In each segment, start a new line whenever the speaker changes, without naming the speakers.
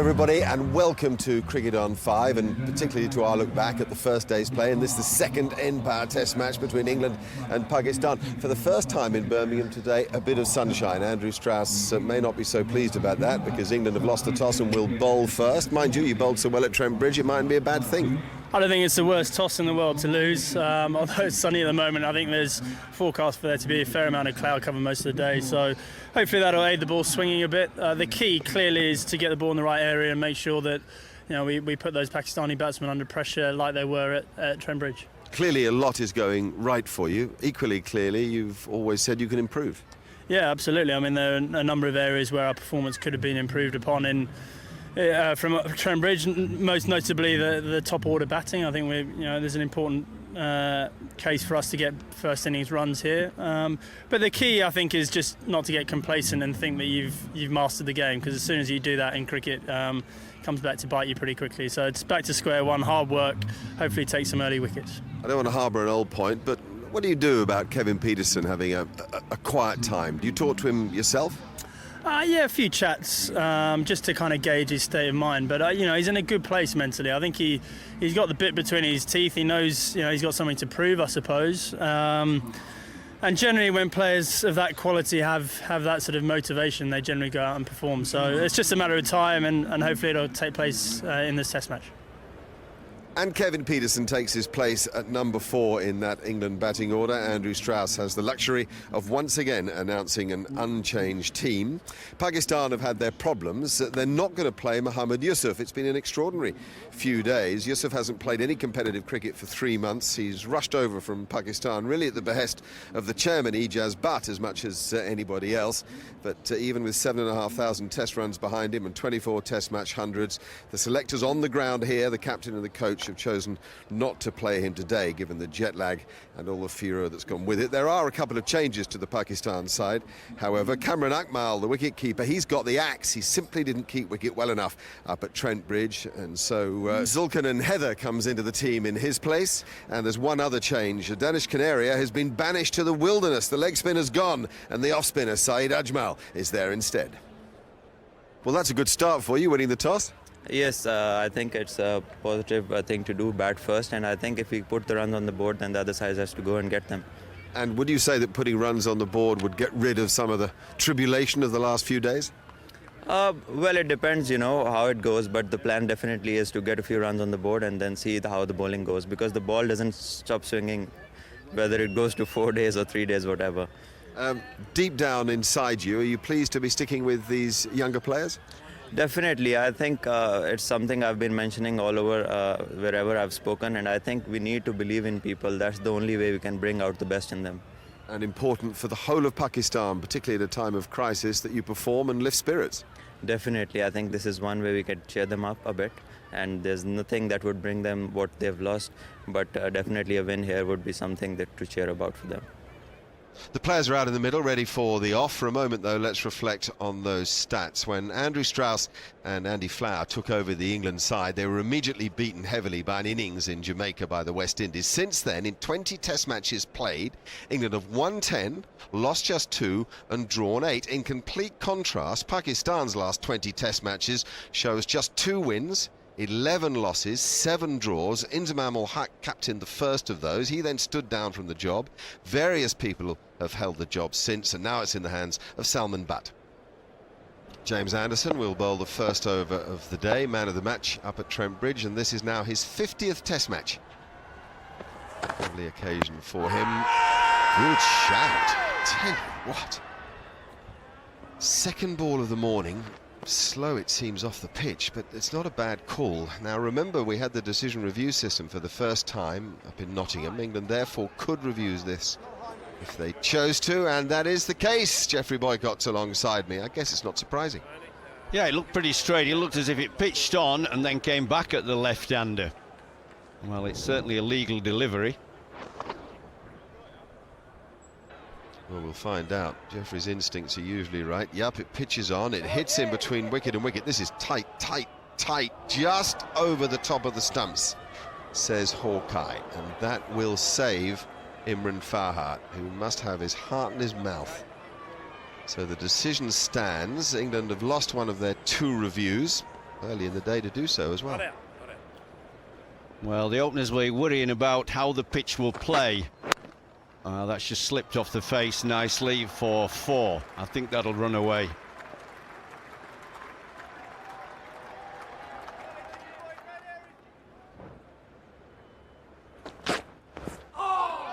everybody, and welcome to Cricket on 5, and particularly to our look back at the first day's play. And this is the second end-power test match between England and Pakistan. For the first time in Birmingham today, a bit of sunshine. Andrew Strauss may not be so pleased about that because England have lost the toss and will bowl first. Mind you, you bowled so well at Trent Bridge, it mightn't be a bad thing.
I don't think it's the worst toss in the world to lose. Although it's sunny at the moment, I think there's forecast for there to be a fair amount of cloud cover most of the day. So hopefully that'll aid the ball swinging a bit. The key clearly is to get the ball in the right area and make sure that we put those Pakistani batsmen under pressure like they were at Trent Bridge.
Clearly a lot is going right for you. Equally clearly, you've always said you can improve.
Yeah, absolutely. I mean, there are a number of areas where our performance could have been improved upon from Trent Bridge, most notably the top order batting. I think there's an important case for us to get first innings runs here. But the key, I think, is just not to get complacent and think that you've mastered the game, because as soon as you do that in cricket, it comes back to bite you pretty quickly. So it's back to square one, hard work, hopefully take some early wickets. I
don't want to harbour an old point, but what do you do about Kevin Pietersen having a quiet time? Do you talk to him yourself?
Yeah, a few chats just to kind of gauge his state of mind. But he's in a good place mentally. I think he's got the bit between his teeth. He knows he's got something to prove, I suppose. And generally, when players of that quality have that sort of motivation, they generally go out and perform. So it's just a matter of time, and hopefully it'll take place in this Test match.
And Kevin Pietersen takes his place at number 4 in that England batting order. Andrew Strauss has the luxury of once again announcing an unchanged team. Pakistan have had their problems. They're not going to play Mohammad Yusuf. It's been an extraordinary few days. Yusuf hasn't played any competitive cricket for 3 months. He's rushed over from Pakistan, really at the behest of the chairman, Ijaz Butt, as much as anybody else. But even with 7,500 test runs behind him and 24 test match hundreds, the selectors on the ground here, the captain and the coach, have chosen not to play him today, given the jet lag and all the furor that's gone with it. There are a couple of changes to the Pakistan side. However, Kamran Akmal, the wicket-keeper, he's got the axe. He simply didn't keep wicket well enough up at Trent Bridge, and so Zulkarnain Heather comes into the team in his place. And there's one other change. Danish Canaria has been banished to the wilderness. The leg spinner's gone, and the off-spinner, Saeed Ajmal, is there instead. Well, that's a good start for you, winning the toss.
Yes, I think it's a positive thing to do, bat first, and I think if we put the runs on the board, then the other side has to go and get them.
And would you say that putting runs on the board would get rid of some of the tribulation of the last few days?
Well, it depends, how it goes, but the plan definitely is to get a few runs on the board and then see how the bowling goes, because the ball doesn't stop swinging, whether it goes to 4 days or 3 days, whatever.
Deep down inside you, are you pleased to be sticking with these younger players?
Definitely. I think it's something I've been mentioning all over wherever I've spoken, and I think we need to believe in people. That's the only way we can bring out the best in them.
And important for the whole of Pakistan, particularly at a time of crisis, that you perform and lift spirits.
Definitely. I think this is one way we can cheer them up a bit, and there's nothing that would bring them what they've lost, but definitely a win here would be something to cheer about for them.
The players are out in the middle, ready for the off. For a moment, though, let's reflect on those stats. When Andrew Strauss and Andy Flower took over the England side, they were immediately beaten heavily by an innings in Jamaica by the West Indies. Since then, in 20 test matches played, England have won 10, lost just 2 and drawn 8. In complete contrast, Pakistan's last 20 test matches shows just 2 wins, 11 losses, 7 draws. Inzamam ul-Haq captained the first of those. He then stood down from the job. Various people have held the job since, and now it's in the hands of Salman Butt. James Anderson will bowl the first over of the day, man of the match up at Trent Bridge, and this is now his 50th test match. Lovely occasion for him. Good shout. Tell you what. Second ball of the morning. Slow, it seems, off the pitch, but it's not a bad call. Now remember, we had the decision review system for the first time up in Nottingham. England therefore could review this if they chose to, and that is the case. Geoffrey Boycott's alongside me. I guess it's not surprising.
Yeah, it looked pretty straight. It looked as if it pitched on and then came back at the left-hander. Well, it's certainly a legal delivery.
Well, we'll find out. Geoffrey's instincts are usually right. Yup, it pitches on. It hits in between wicket and wicket. This is tight, tight, tight. Just over the top of the stumps, says Hawkeye. And that will save Imran Farhat, who must have his heart in his mouth. So the decision stands. England have lost one of their 2 reviews. early in the day to do so as well.
Well, the openers were worrying about how the pitch will play. That's just slipped off the face nicely for 4. I think that'll run away.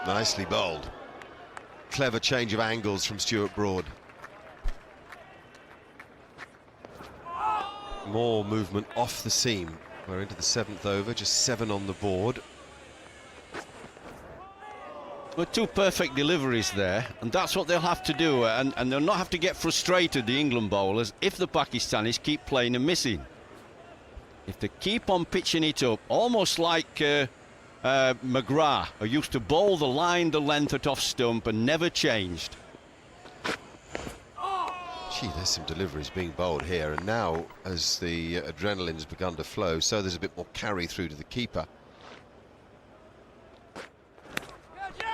Nicely bowled. Clever change of angles from Stuart Broad. More movement off the seam. We're into the 7th over, just 7 on the board.
Well, 2 perfect deliveries there, and that's what they'll have to do, and they'll not have to get frustrated, the England bowlers, if the Pakistanis keep playing and missing. If they keep on pitching it up, almost like McGrath, who used to bowl the line, the length at off stump and never changed.
Gee, there's some deliveries being bowled here, and now as the adrenaline's begun to flow, so there's a bit more carry through to the keeper.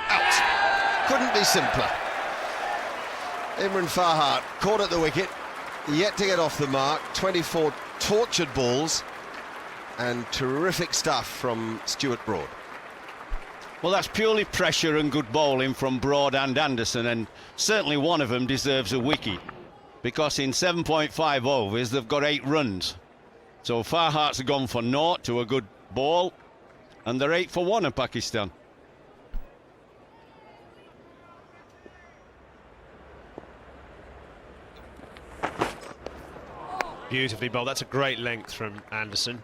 Out! Couldn't be simpler. Imran Farhat caught at the wicket, yet to get off the mark. 24 tortured balls, and terrific stuff from Stuart Broad.
Well, that's purely pressure and good bowling from Broad and Anderson, and certainly one of them deserves a wicket, because in 7.5 overs they've got 8 runs. So Farhat's gone for 0 to a good ball, and they're 8 for 1 in Pakistan.
Beautifully bowled. That's a great length from Anderson.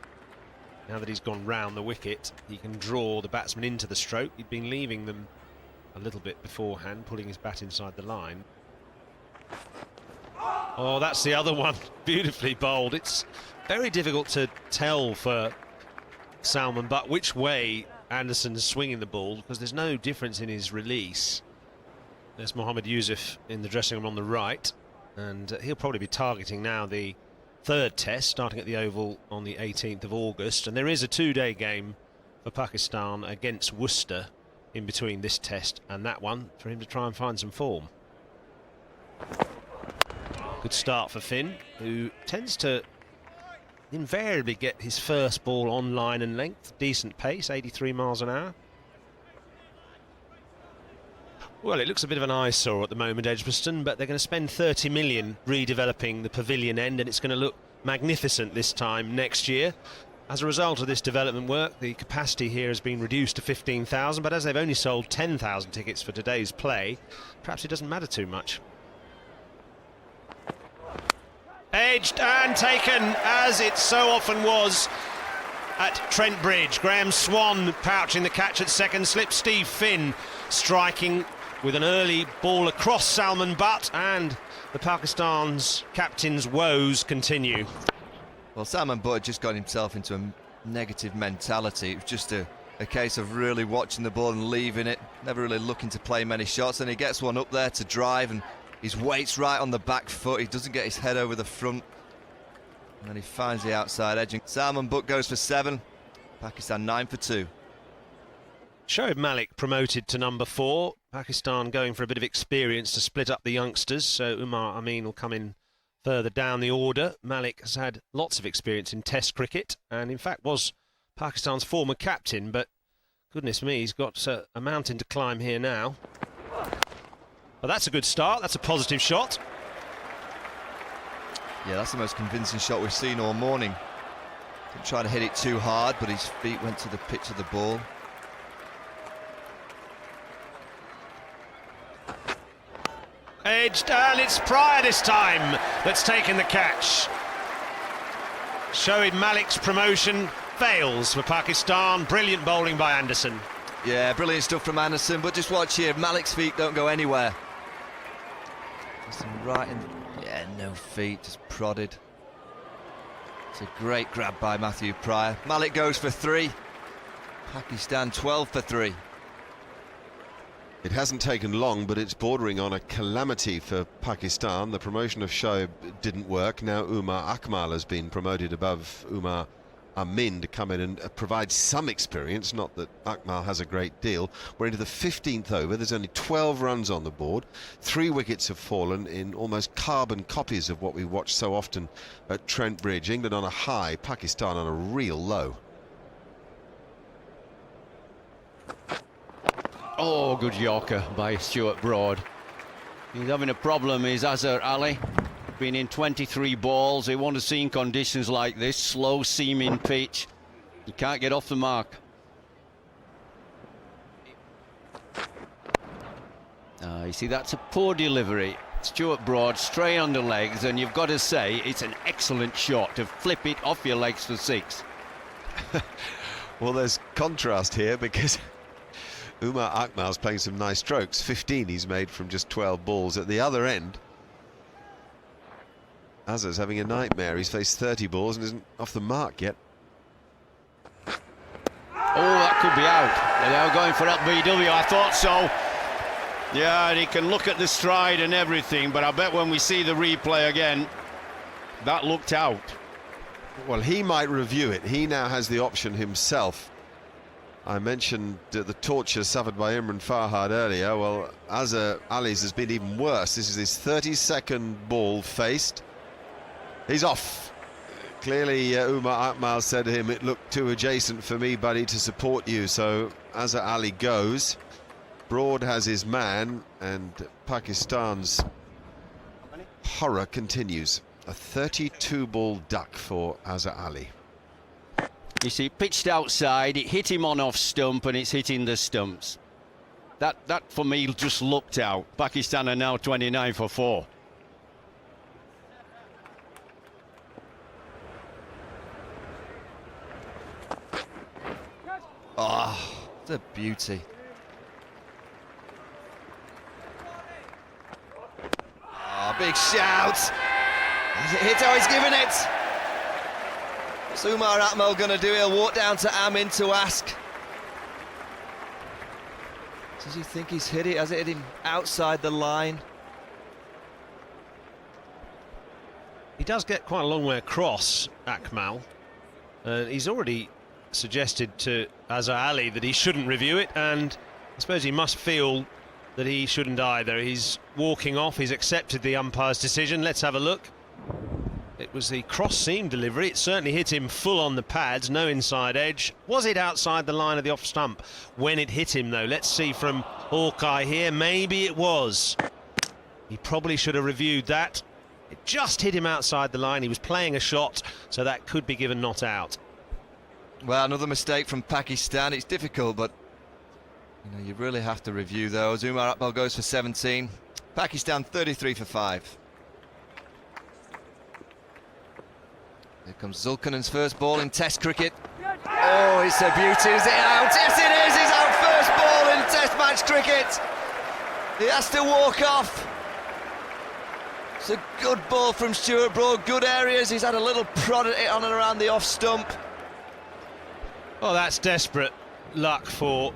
Now that he's gone round the wicket, he can draw the batsman into the stroke. He'd been leaving them a little bit beforehand, pulling his bat inside the line. Oh, that's the other one. Beautifully bowled. It's very difficult to tell for Salman Butt which way Anderson's swinging the ball, because there's no difference in his release. There's Mohammad Yusuf in the dressing room on the right, and he'll probably be targeting now the 3rd test, starting at the Oval on the 18th of August. And there is a 2-day game for Pakistan against Worcester in between this test and that one, for him to try and find some form. Good start for Finn, who tends to invariably get his first ball on line and length. Decent pace, 83 miles an hour. Well, it looks a bit of an eyesore at the moment, Edgbaston, but they're going to spend 30 million redeveloping the pavilion end, and it's going to look magnificent this time next year. As a result of this development work, the capacity here has been reduced to 15,000, but as they've only sold 10,000 tickets for today's play, perhaps it doesn't matter too much. Edged and taken, as it so often was at Trent Bridge. Graham Swan pouching the catch at second slip. Steve Finn striking with an early ball across Salman Butt, and the Pakistan's captain's woes continue.
Well, Salman Butt just got himself into a negative mentality. It was just a case of really watching the ball and leaving it, never really looking to play many shots, and he gets one up there to drive, and his weight's right on the back foot. He doesn't get his head over the front, and then he finds the outside edge. Salman Butt goes for 7. Pakistan 9 for 2.
Shoaib Malik promoted to number 4. Pakistan going for a bit of experience to split up the youngsters, so Umar Amin will come in further down the order. Malik has had lots of experience in Test cricket, and in fact was Pakistan's former captain, but goodness me, he's got a mountain to climb here now. Well, that's a good start. That's a positive shot.
Yeah, that's the most convincing shot we've seen all morning. Didn't try to hit it too hard, but his feet went to the pitch of the ball.
Edged, and it's Pryor this time that's taken the catch. Shoaib Malik's promotion fails for Pakistan. Brilliant bowling by Anderson.
Yeah, brilliant stuff from Anderson, but just watch here, Malik's feet don't go anywhere. Just right in, yeah, no feet, just prodded. It's a great grab by Matthew Pryor. Malik goes for 3. Pakistan 12 for 3.
It hasn't taken long, but it's bordering on a calamity for Pakistan. The promotion of Shoaib didn't work. Now Umar Akmal has been promoted above Umar Amin to come in and provide some experience, not that Akmal has a great deal. We're into the 15th over, there's only 12 runs on the board. 3 wickets have fallen in almost carbon copies of what we watch so often at Trent Bridge. England on a high, Pakistan on a real low.
Oh, good Yorker by Stuart Broad. He's having a problem, is Azhar Ali. Been in 23 balls. He wants to see in conditions like this, slow seaming pitch. You can't get off the mark. You see, that's a poor delivery. Stuart Broad straight on the legs, and you've got to say it's an excellent shot to flip it off your legs for 6.
Well, there's contrast here because Umar Akmal's playing some nice strokes. 15 he's made from just 12 balls. At the other end, Azhar's having a nightmare. He's faced 30 balls and isn't off the mark yet.
Oh, that could be out. They are going for LBW, I thought so. Yeah, and he can look at the stride and everything, but I bet when we see the replay again, that looked out.
Well, he might review it. He now has the option himself. I mentioned the torture suffered by Imran Farhad earlier. Well, Azhar Ali's has been even worse. This is his 32nd ball faced. He's off. Clearly, Umar Akmal said to him, it looked too adjacent for me, buddy, to support you. So Azhar Ali goes. Broad has his man, and Pakistan's horror continues. A 32-ball duck for Azhar Ali.
You see, pitched outside, it hit him on off stump, and it's hitting the stumps. That for me just looked out. Pakistan are now 29 for 4.
Oh, it's a beauty. Oh, big shout. Has it hit how he's given it? What's Umar Akmal going to do? He'll walk down to Amin to ask. Does he think he's hit it? Has it hit him outside the line?
He does get quite a long way across, Akmal. He's already suggested to Azhar Ali that he shouldn't review it, and I suppose he must feel that he shouldn't either. He's walking off, he's accepted the umpire's decision. Let's have a look. It was the cross-seam delivery. It certainly hit him full on the pads, no inside edge. Was it outside the line of the off stump when it hit him, though? Let's see from Hawkeye here. Maybe it was. He probably should have reviewed that. It just hit him outside the line. He was playing a shot, so that could be given not out.
Well, another mistake from Pakistan. It's difficult, but you really have to review those. Umar Akmal goes for 17. Pakistan 33 for 5. Here comes Zulkarnain's first ball in Test cricket. Oh, it's a beauty. Is it out? Yes, it is. It's our first ball in Test match cricket. He has to walk off. It's a good ball from Stuart Broad. Good areas. He's had a little prod at it on and around the off stump.
Oh, that's desperate luck for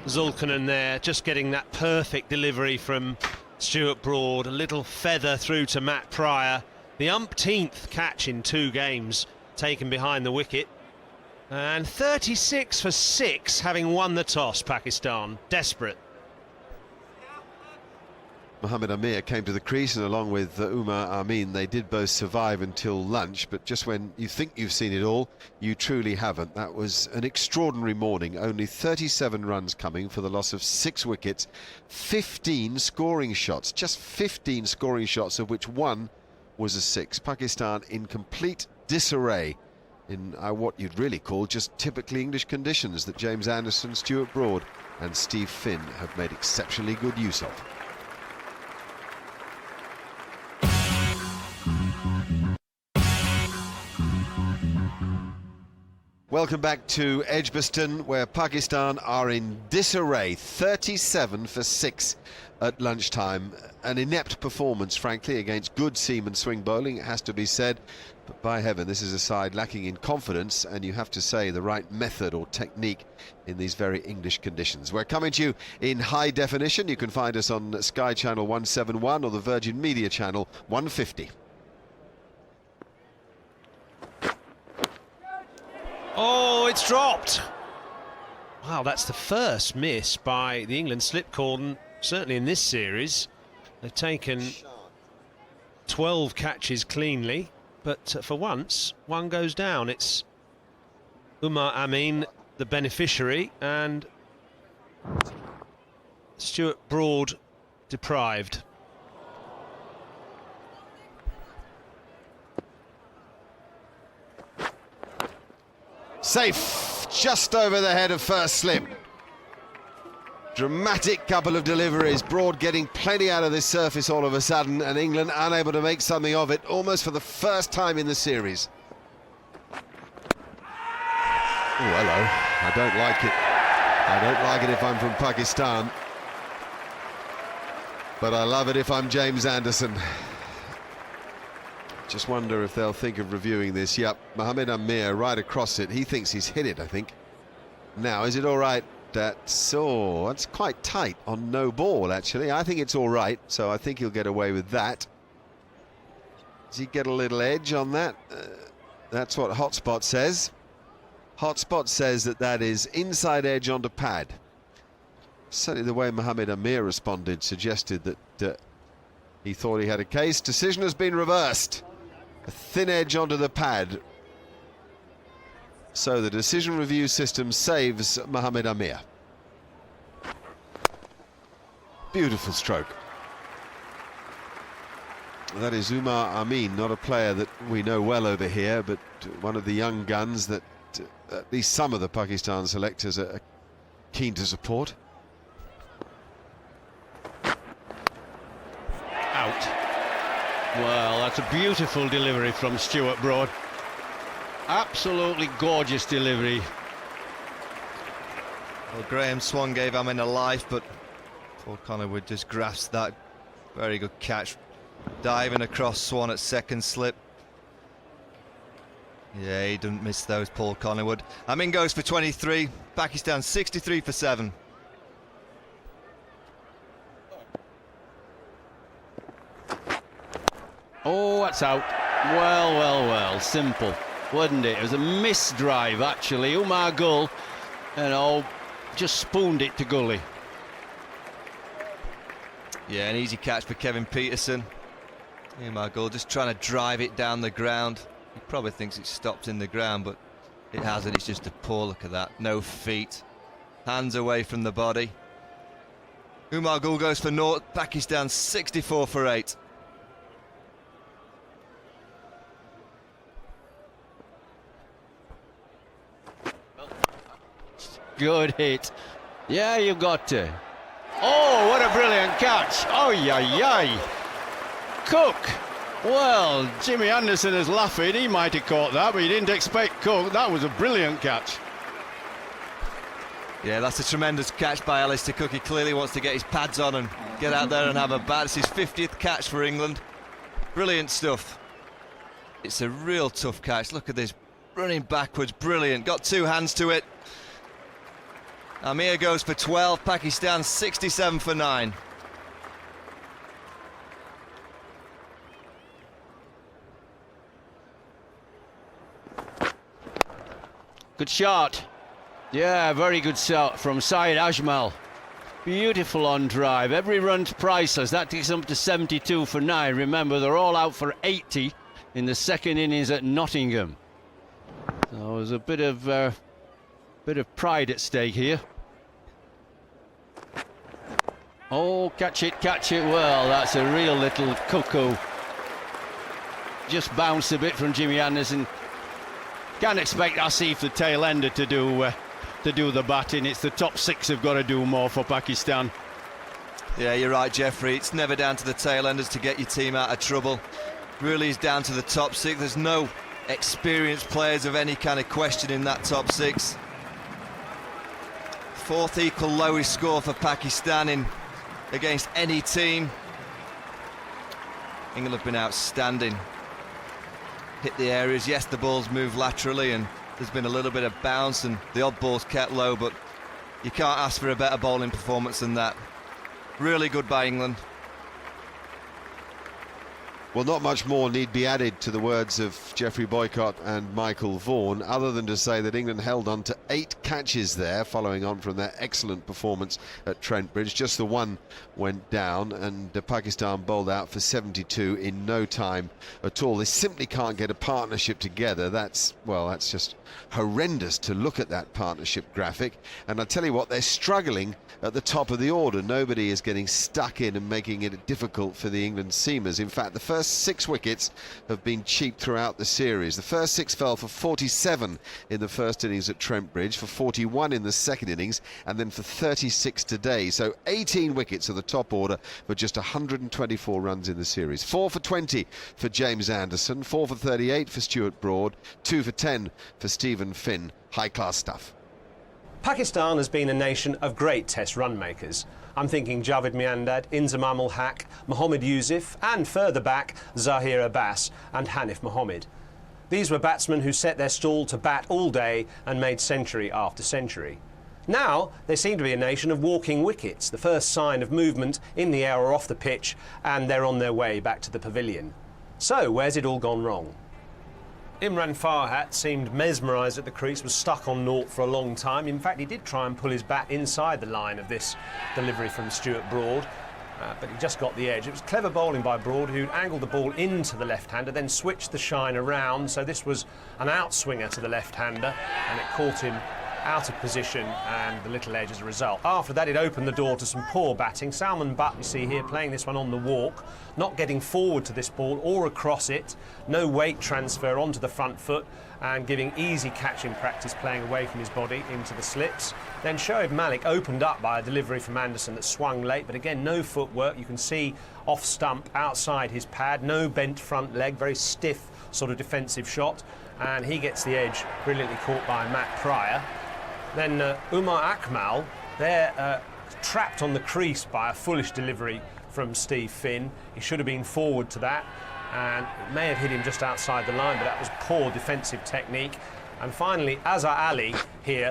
Zulkarnain there. Just getting that perfect delivery from Stuart Broad. A little feather through to Matt Pryor. The umpteenth catch in 2 games taken behind the wicket. And 36 for 6, having won the toss, Pakistan. Desperate.
Mohammed Amir came to the crease, and along with Umar Amin, they did both survive until lunch. But just when you think you've seen it all, you truly haven't. That was an extraordinary morning. Only 37 runs coming for the loss of 6 wickets, 15 scoring shots, just 15 scoring shots, of which 1 was a 6. Pakistan in complete disarray in what you'd really call just typically English conditions that James Anderson, Stuart Broad and Steve Finn have made exceptionally good use of. Welcome back to Edgbaston, where Pakistan are in disarray. 37 for 6 at lunchtime. An inept performance, frankly, against good seam and swing bowling, it has to be said. But by heaven, this is a side lacking in confidence, and you have to say the right method or technique in these very English conditions. We're coming to you in high definition. You can find us on Sky Channel 171 or the Virgin Media Channel 150.
Oh, it's dropped. Wow, that's the first miss by the England slip cordon, certainly in this series. They've taken 12 catches cleanly, but for once, one goes down. It's Umar Amin, the beneficiary, and Stuart Broad deprived.
Safe, just over the head of first slip. Dramatic couple of deliveries. Broad getting plenty out of this surface all of a sudden, and England unable to make something of it, almost for the first time in the series. Oh, hello. I don't like it. I don't like it if I'm from Pakistan. But I love it if I'm James Anderson. Just wonder if they'll think of reviewing this. Yep, Mohammed Amir right across it. He thinks he's hit it, I think. Now, is it all right? That's quite tight on no ball, actually. I think it's all right, so I think he'll get away with that. Does he get a little edge on that? That's what Hotspot says. Hotspot says that is inside edge onto pad. Certainly the way Mohammed Amir responded suggested that he thought he had a case. Decision has been reversed. A thin edge onto the pad. So the decision review system saves Mohammed Amir. Beautiful stroke. That is Umar Amin, not a player that we know well over here, but one of the young guns that at least some of the Pakistan selectors are keen to support.
Out. Well, that's a beautiful delivery from Stuart Broad. Absolutely gorgeous delivery.
Well, Graham Swan gave Amin a life, but Paul Collingwood just grasped that. Very good catch. Diving across Swan at second slip. Yeah, he didn't miss those, Paul Collingwood. Amin goes for 23. Pakistan 63 for 7.
Oh, that's out. Well, simple, wasn't it? It was a missed drive, actually. Umar Gull, just spooned it to Gully.
Yeah, an easy catch for Kevin Peterson. Umar Gull just trying to drive it down the ground. He probably thinks it stopped in the ground, but it hasn't. It's just a poor look at that. No feet. Hands away from the body. Umar Gull goes for naught. Pakistan 64 for 8.
Good hit. Yeah, you've got to. Oh, what a brilliant catch. Oh, yay. Cook. Well, Jimmy Anderson is laughing. He might have caught that, but he didn't expect Cook. That was a brilliant catch.
Yeah, that's a tremendous catch by Alistair Cook. He clearly wants to get his pads on and get out there and have a bat. It's his 50th catch for England. Brilliant stuff. It's a real tough catch. Look at this. Running backwards. Brilliant. Got two hands to it. Amir goes for 12. Pakistan 67 for 9.
Good shot. Yeah, very good shot from Syed Ajmal. Beautiful on drive. Every run's priceless. That takes them to 72 for 9. Remember, they're all out for 80 in the second innings at Nottingham. So there's a bit of pride at stake here. Oh, catch it. Well, that's a real little cuckoo. Just bounced a bit from Jimmy Anderson. Can't expect Asif, the tail ender, to do the batting. It's the top six have got to do more for Pakistan.
Yeah, you're right, Jeffrey. It's never down to the tail enders to get your team out of trouble. Really is down to the top six. There's no experienced players of any kind of question in that top six. Fourth equal lowest score for Pakistan against any team. England have been outstanding. Hit the areas. Yes, the ball's moved laterally and there's been a little bit of bounce and the odd ball's kept low, but you can't ask for a better bowling performance than that. Really good by England.
Well, not much more need be added to the words of Geoffrey Boycott and Michael Vaughan, other than to say that England held on to 8 catches there, following on from their excellent performance at Trent Bridge. Just the one went down, and Pakistan bowled out for 72 in no time at all. They simply can't get a partnership together. That's just horrendous to look at that partnership graphic. And I tell you what, they're struggling at the top of the order. Nobody is getting stuck in and making it difficult for the England seamers. In fact, the first 6 wickets have been cheap throughout the series. The first 6 fell for 47 in the first innings at Trent Bridge, for 41 in the second innings, and then for 36 today. So 18 wickets at the top order for just 124 runs in the series. 4 for 20 for James Anderson, 4 for 38 for Stuart Broad, 2 for 10 for Stephen Finn. High-class stuff.
Pakistan has been a nation of great test run makers. I'm thinking Javed Miandad, Inzamam ul Haq, Mohammad Yusuf, and further back, Zahir Abbas and Hanif Mohammed. These were batsmen who set their stall to bat all day and made century after century. Now, they seem to be a nation of walking wickets, the first sign of movement in the air or off the pitch, and they're on their way back to the pavilion. So, where's it all gone wrong? Imran Farhat seemed mesmerised at the crease, was stuck on naught for a long time. In fact, he did try and pull his bat inside the line of this delivery from Stuart Broad, but he just got the edge. It was clever bowling by Broad, who'd angled the ball into the left-hander, then switched the shine around, so this was an outswinger to the left-hander, and it caught him out of position and the little edge as a result. After that, it opened the door to some poor batting. Salman Butt, you see here, playing this one on the walk, not getting forward to this ball or across it, no weight transfer onto the front foot, and giving easy catching practice, playing away from his body into the slips. Then Shoaib Malik opened up by a delivery from Anderson that swung late, but again, no footwork. You can see off stump, outside his pad, no bent front leg, very stiff sort of defensive shot, and he gets the edge, brilliantly caught by Matt Pryor. Then Umar Akmal, they're trapped on the crease by a foolish delivery from Steve Finn. He should have been forward to that, and it may have hit him just outside the line, but that was poor defensive technique. And finally, Azhar Ali here,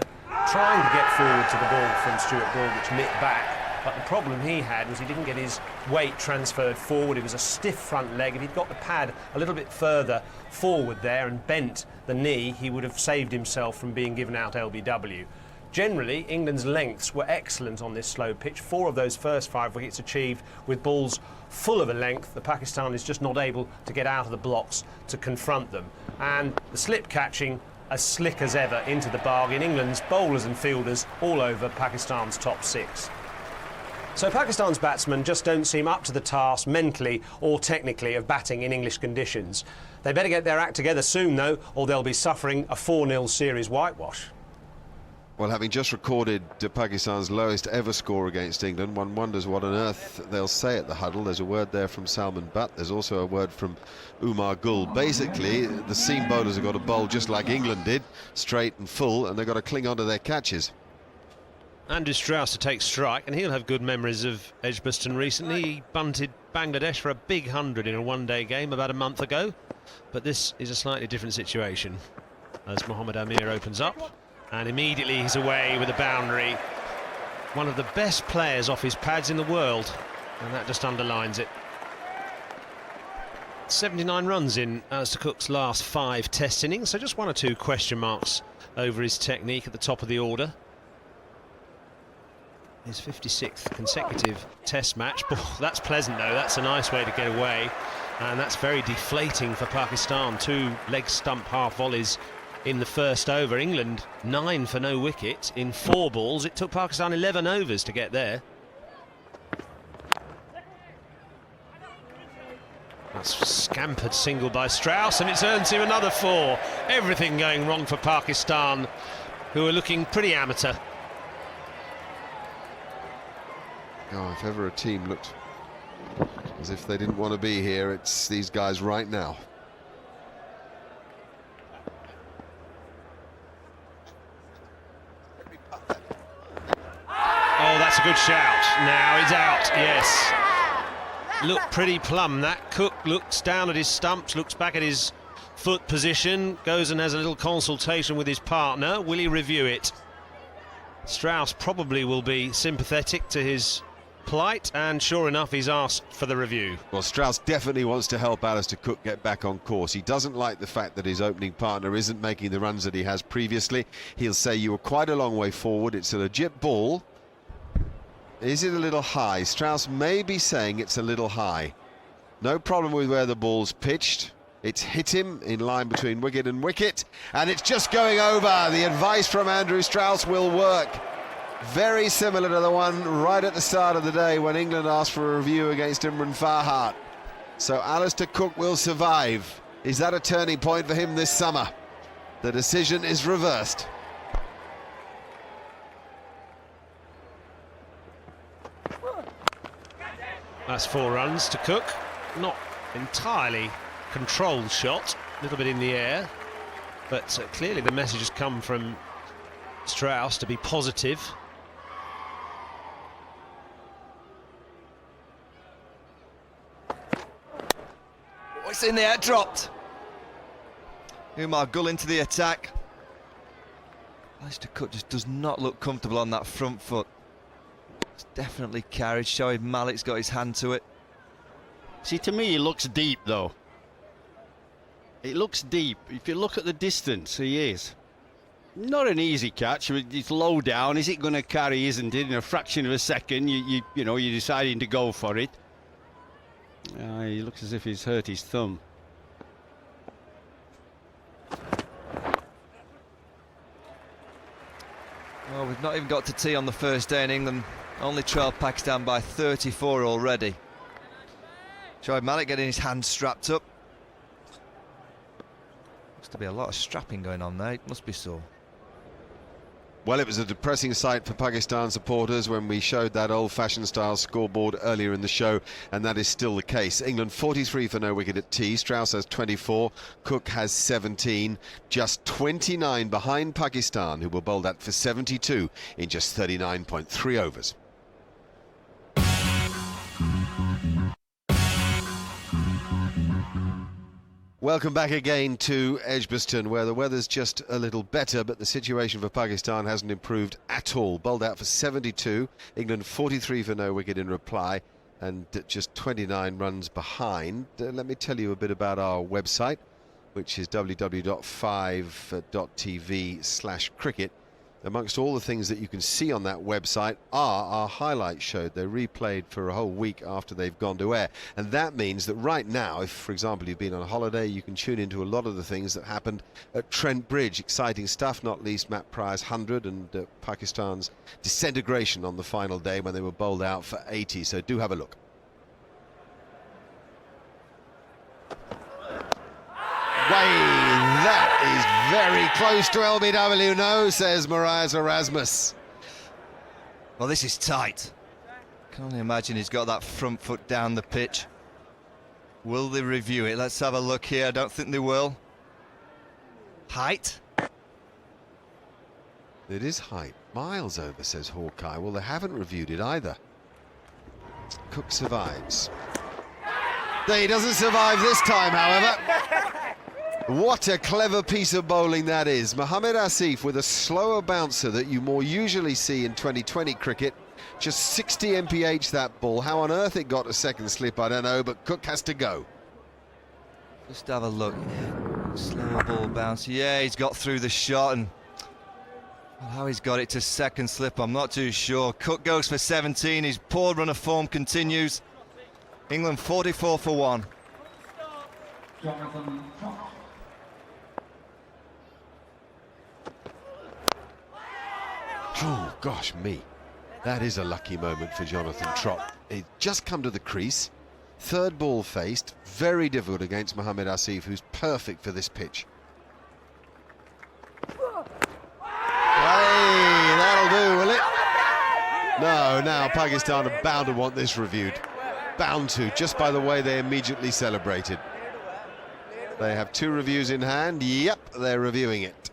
trying to get forward to the ball from Stuart Broad, which nipped back. But the problem he had was he didn't get his weight transferred forward. It was a stiff front leg. If he'd got the pad a little bit further forward there and bent the knee, he would have saved himself from being given out LBW. Generally, England's lengths were excellent on this slow pitch. 4 of those first 5 wickets achieved with balls full of a length. The Pakistan is just not able to get out of the blocks to confront them. And the slip catching as slick as ever into the bargain. England's bowlers and fielders all over Pakistan's top 6. So Pakistan's batsmen just don't seem up to the task mentally or technically of batting in English conditions. They better get their act together soon, though, or they'll be suffering a 4-0 series whitewash.
Well, having just recorded Pakistan's lowest ever score against England, one wonders what on earth they'll say at the huddle. There's a word there from Salman Butt. There's also a word from Umar Gul. Basically, the seam bowlers have got to bowl just like England did, straight and full, and they've got to cling on to their catches.
Andrew Strauss to take strike, and he'll have good memories of Edgbaston recently. He bunted Bangladesh for a big 100 in a one-day game about a month ago. But this is a slightly different situation as Mohammad Amir opens up, and immediately he's away with a boundary. One of the best players off his pads in the world, and that just underlines it. 79 runs in Alistair Cook's last 5 test innings, so just 1 or 2 question marks over his technique at the top of the order. His 56th consecutive test match. That's pleasant though, that's a nice way to get away, and that's very deflating for Pakistan. 2 leg stump half volleys in the first over. England 9 for no wicket in 4 balls. It took Pakistan 11 overs to get there. That's scampered single by Strauss, and it's earned him another 4. Everything going wrong for Pakistan, who are looking pretty amateur.
Oh, if ever a team looked as if they didn't want to be here, it's these guys right now.
Oh, that's a good shout. Now he's out, yes. Looked pretty plumb, that. Cook looks down at his stumps, looks back at his foot position, goes and has a little consultation with his partner. Will he review it? Strauss probably will be sympathetic to his polite, and sure enough, he's asked for the review.
Well, Strauss definitely wants to help Alistair Cook get back on course. He doesn't like the fact that his opening partner isn't making the runs that he has previously. He'll say you were quite a long way forward. It's a legit ball. Is it a little high? Strauss may be saying it's a little high. No problem with where the ball's pitched. It's hit him in line between wicket and wicket, and it's just going over. The advice from Andrew Strauss will work. Very similar to the one right at the start of the day when England asked for a review against Imran Farhat. So Alistair Cook will survive. Is that a turning point for him this summer? The decision is reversed.
That's 4 runs to Cook. Not entirely controlled shot, a little bit in the air, but clearly the message has come from Strauss to be positive.
It's in the air, dropped. Umar Gull into the attack. Alistair Cook just does not look comfortable on that front foot. It's definitely carried. Shoaib Malik's got his hand to it.
See, to me, it looks deep, though. It looks deep. If you look at the distance, he is. Not an easy catch. It's low down. Is it going to carry? Isn't it? In a fraction of a second, you know, you're deciding to go for it. He looks as if he's hurt his thumb.
Well, we've not even got to tea on the first day in England. Only trailed Pakistan by 34 already. Shoaib Malik getting his hands strapped up. Looks to be a lot of strapping going on there. It must be so.
Well, it was a depressing sight for Pakistan supporters when we showed that old-fashioned style scoreboard earlier in the show, and that is still the case. England 43 for no wicket at tea. Strauss has 24, Cook has 17, just 29 behind Pakistan, who were bowled at for 72 in just 39.3 overs. Welcome back again to Edgbaston, where the weather's just a little better, but the situation for Pakistan hasn't improved at all. Bowled out for 72, England 43 for no wicket in reply, and just 29 runs behind. Let me tell you a bit about our website, which is www.5.tv/cricket. Amongst all the things that you can see on that website are our highlights show. They're replayed for a whole week after they've gone to air. And that means that right now, if, for example, you've been on holiday, you can tune into a lot of the things that happened at Trent Bridge. Exciting stuff, not least Matt Pryor's 100 and Pakistan's disintegration on the final day when they were bowled out for 80. So do have a look. That is very close to LBW, no, says Marias Erasmus.
Well, this is tight. Can only imagine he's got that front foot down the pitch. Will they review it? Let's have a look here. I don't think they will. Height?
It is height. Miles over, says Hawkeye. Well, they haven't reviewed it either. Cook survives. He doesn't survive this time, however. What a clever piece of bowling that is. Mohammad Asif with a slower bouncer that you more usually see in 2020 cricket. Just 60 mph that ball. How on earth it got a second slip, I don't know, but Cook has to go.
Just have a look. Slow ball bounce. Yeah, he's got through the shot, and how he's got it to second slip, I'm not too sure. Cook goes for 17. His poor run of form continues. England 44 for 1.
Oh, gosh me. That is a lucky moment for Jonathan Trott. He'd just come to the crease. Third ball faced. Very difficult against Mohammad Asif, who's perfect for this pitch. Hey, that'll do, will it? No, now Pakistan are bound to want this reviewed. Bound to, just by the way they immediately celebrated. They have 2 reviews in hand. Yep, they're reviewing it.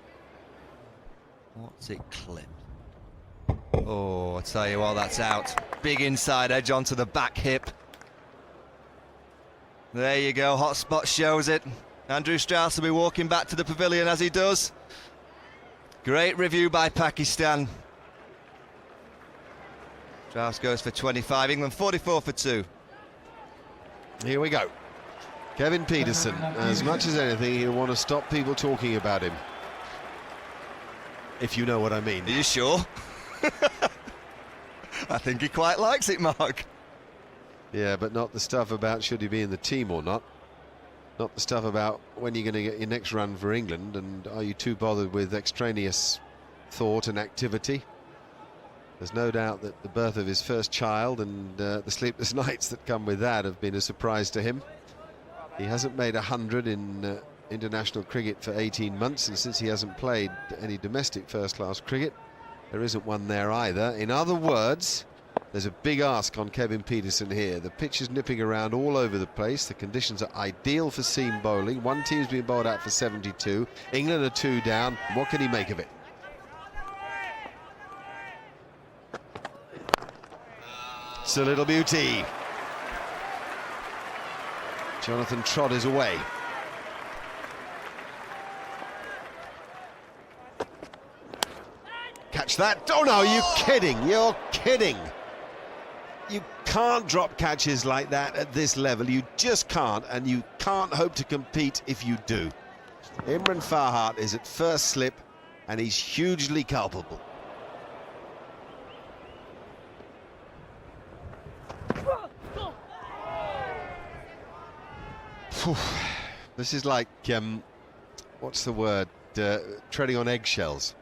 What's it clipped? Oh, I tell you what, that's out. Big inside edge onto the back hip. There you go, hot spot shows it. Andrew Strauss will be walking back to the pavilion as he does. Great review by Pakistan. Strauss goes for 25, England 44 for 2.
Here we go. Kevin Peterson, as much as anything, he'll want to stop people talking about him. If you know what I mean.
Are you sure? I think he quite likes it, Mark.
Yeah, but not the stuff about should he be in the team or not. Not the stuff about when you're going to get your next run for England, and are you too bothered with extraneous thought and activity. There's no doubt that the birth of his first child and the sleepless nights that come with that have been a surprise to him. He hasn't made 100 in international cricket for 18 months, and since he hasn't played any domestic first-class cricket, there isn't one there either. In other words, there's a big ask on Kevin Peterson here. The pitch is nipping around all over the place. The conditions are ideal for seam bowling. One team's been bowled out for 72. England are 2 down. What can he make of it? It's a little beauty. Jonathan Trott is away. Catch that. Oh no, you're kidding. You're kidding. You can't drop catches like that at this level. You just can't, and you can't hope to compete if you do. Imran Farhat is at first slip, and he's hugely culpable. This is like, what's the word, treading on eggshells.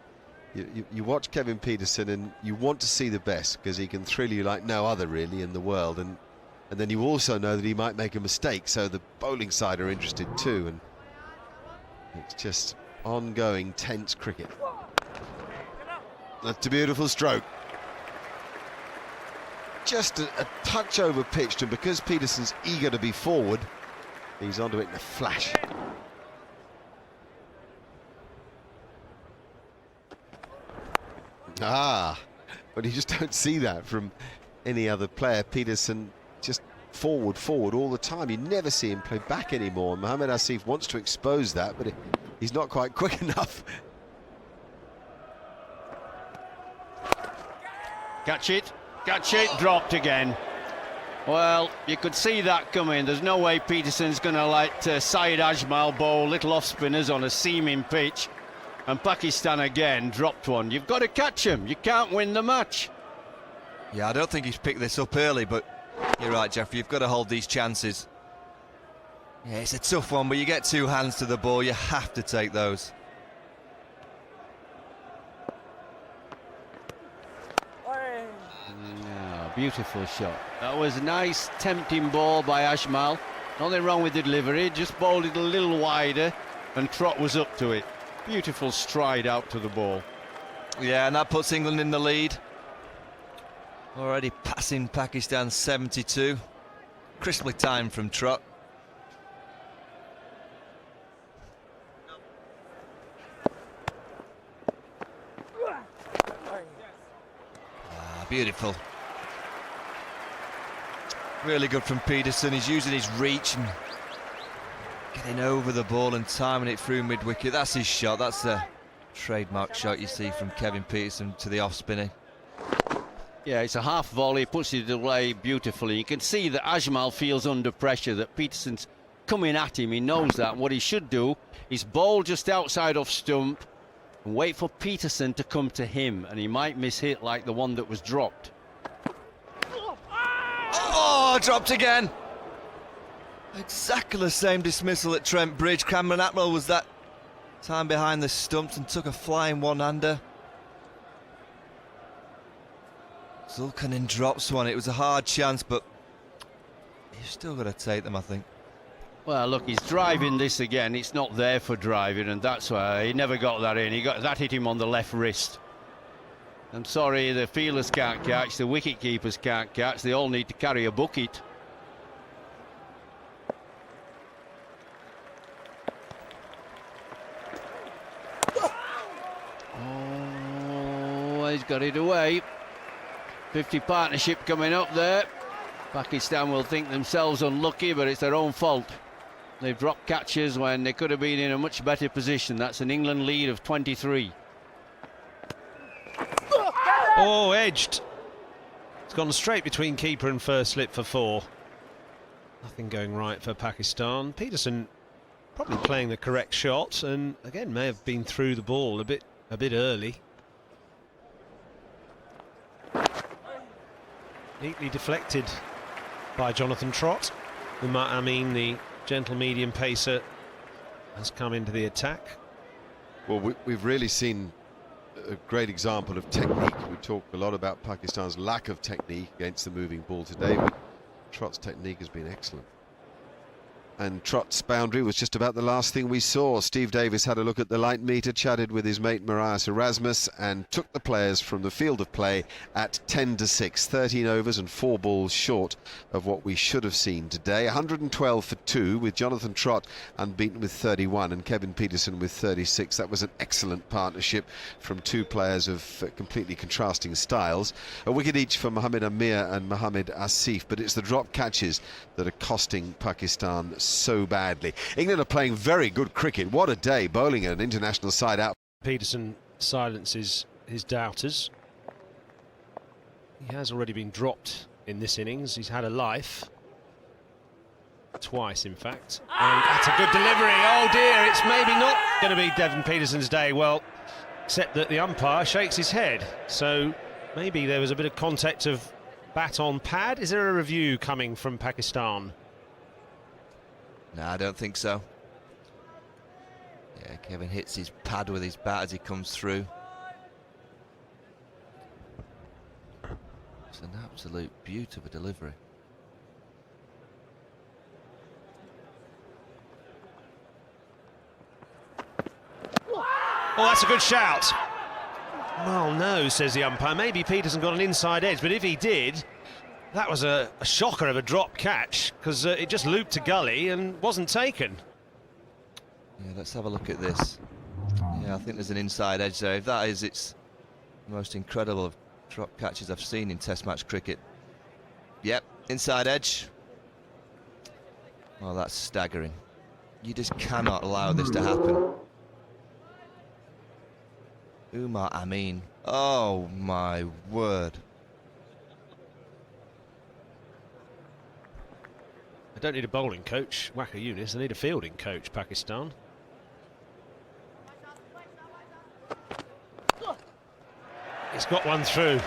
You watch Kevin Peterson and you want to see the best because he can thrill you like no other really in the world, and then you also know that he might make a mistake, so the bowling side are interested too, and it's just ongoing tense cricket. That's a beautiful stroke. Just a touch over pitched, and because Peterson's eager to be forward, he's onto it in a flash. But you just don't see that from any other player. Peterson just forward all the time. You never see him play back anymore. Mohamed Asif wants to expose that, but he's not quite quick enough.
Catch it, dropped again. Well, you could see that coming. There's no way Peterson's going to let Syed Ajmal bowl little off spinners on a seaming pitch. And Pakistan again dropped one. You've got to catch him. You can't win the match.
Yeah, I don't think he's picked this up early, but you're right, Jeffrey. You've got to hold these chances. Yeah, it's a tough one, but you get 2 hands to the ball. You have to take those.
Yeah, beautiful shot. That was a nice, tempting ball by Ajmal. Nothing wrong with the delivery, just bowled it a little wider, and Trott was up to it. Beautiful stride out to the ball.
Yeah, and that puts England in the lead. Already passing Pakistan 72. Crisply timed from Trott. Beautiful. Really good from Peterson. He's using his reach and getting over the ball and timing it through mid-wicket. That's his shot. That's the trademark shot you see from Kevin Peterson to the off-spinning.
Yeah, it's a half volley, puts it away beautifully. You can see that Ajmal feels under pressure, that Peterson's coming at him. He knows that. What he should do is bowl just outside off stump and wait for Peterson to come to him, and he might miss hit like the one that was dropped.
Oh, dropped again. Exactly the same dismissal at Trent Bridge. Cameron Atwell was that time behind the stumps and took a flying one-hander. Zulkarnain drops one. It was a hard chance, but you've still got to take them, I think.
Well, look, he's driving this again. It's not there for driving, and that's why he never got that in. That hit him on the left wrist. I'm sorry, the fielders can't catch, the wicket keepers can't catch. They all need to carry a bucket. Oh, he's got it away. 50 partnership coming up there. Pakistan will think themselves unlucky, but it's their own fault. They've dropped catches when they could have been in a much better position. That's an England lead of 23.
Oh, edged. It's gone straight between keeper and first slip for 4. Nothing going right for Pakistan. Peterson probably playing the correct shot, and again may have been through the ball a bit early. Neatly deflected by Jonathan Trott. Umar Amin, the gentle medium pacer, has come into the attack.
Well, we've really seen a great example of technique. We talked a lot about Pakistan's lack of technique against the moving ball today, but Trott's technique has been excellent. And Trott's boundary was just about the last thing we saw. Steve Davis had a look at the light meter, chatted with his mate Marius Erasmus, and took the players from the field of play at 10-6, 13 overs and 4 balls short of what we should have seen today. 112 for 2, with Jonathan Trott unbeaten with 31 and Kevin Peterson with 36. That was an excellent partnership from 2 players of completely contrasting styles. A wicket each for Mohammad Amir and Mohammad Asif, but it's the drop catches that are costing Pakistan so badly. England are playing very good cricket. What a day, bowling an international side out.
Peterson silences his doubters. He has already been dropped in this innings. He's had a life. Twice, in fact. And that's a good delivery. Oh dear, it's maybe not going to be Devon Peterson's day. Well, except that the umpire shakes his head. So maybe there was a bit of contact of bat on pad. Is there a review coming from Pakistan?
No, I don't think so. Yeah, Kevin hits his pad with his bat as he comes through. It's an absolute beauty of a delivery.
Oh, that's a good shout. Well, no, says the umpire. Maybe Peterson got an inside edge, but if he did, that was a shocker of a drop catch, because it just looped to gully and wasn't taken.
Yeah, let's have a look at this. Yeah, I think there's an inside edge there. If that is, it's the most incredible of drop catches I've seen in Test match cricket. Yep, inside edge. Oh, that's staggering. You just cannot allow this to happen. Umar Amin. Oh my word.
They don't need a bowling coach, Waqar Younis. They need a fielding coach, Pakistan. He's got one through.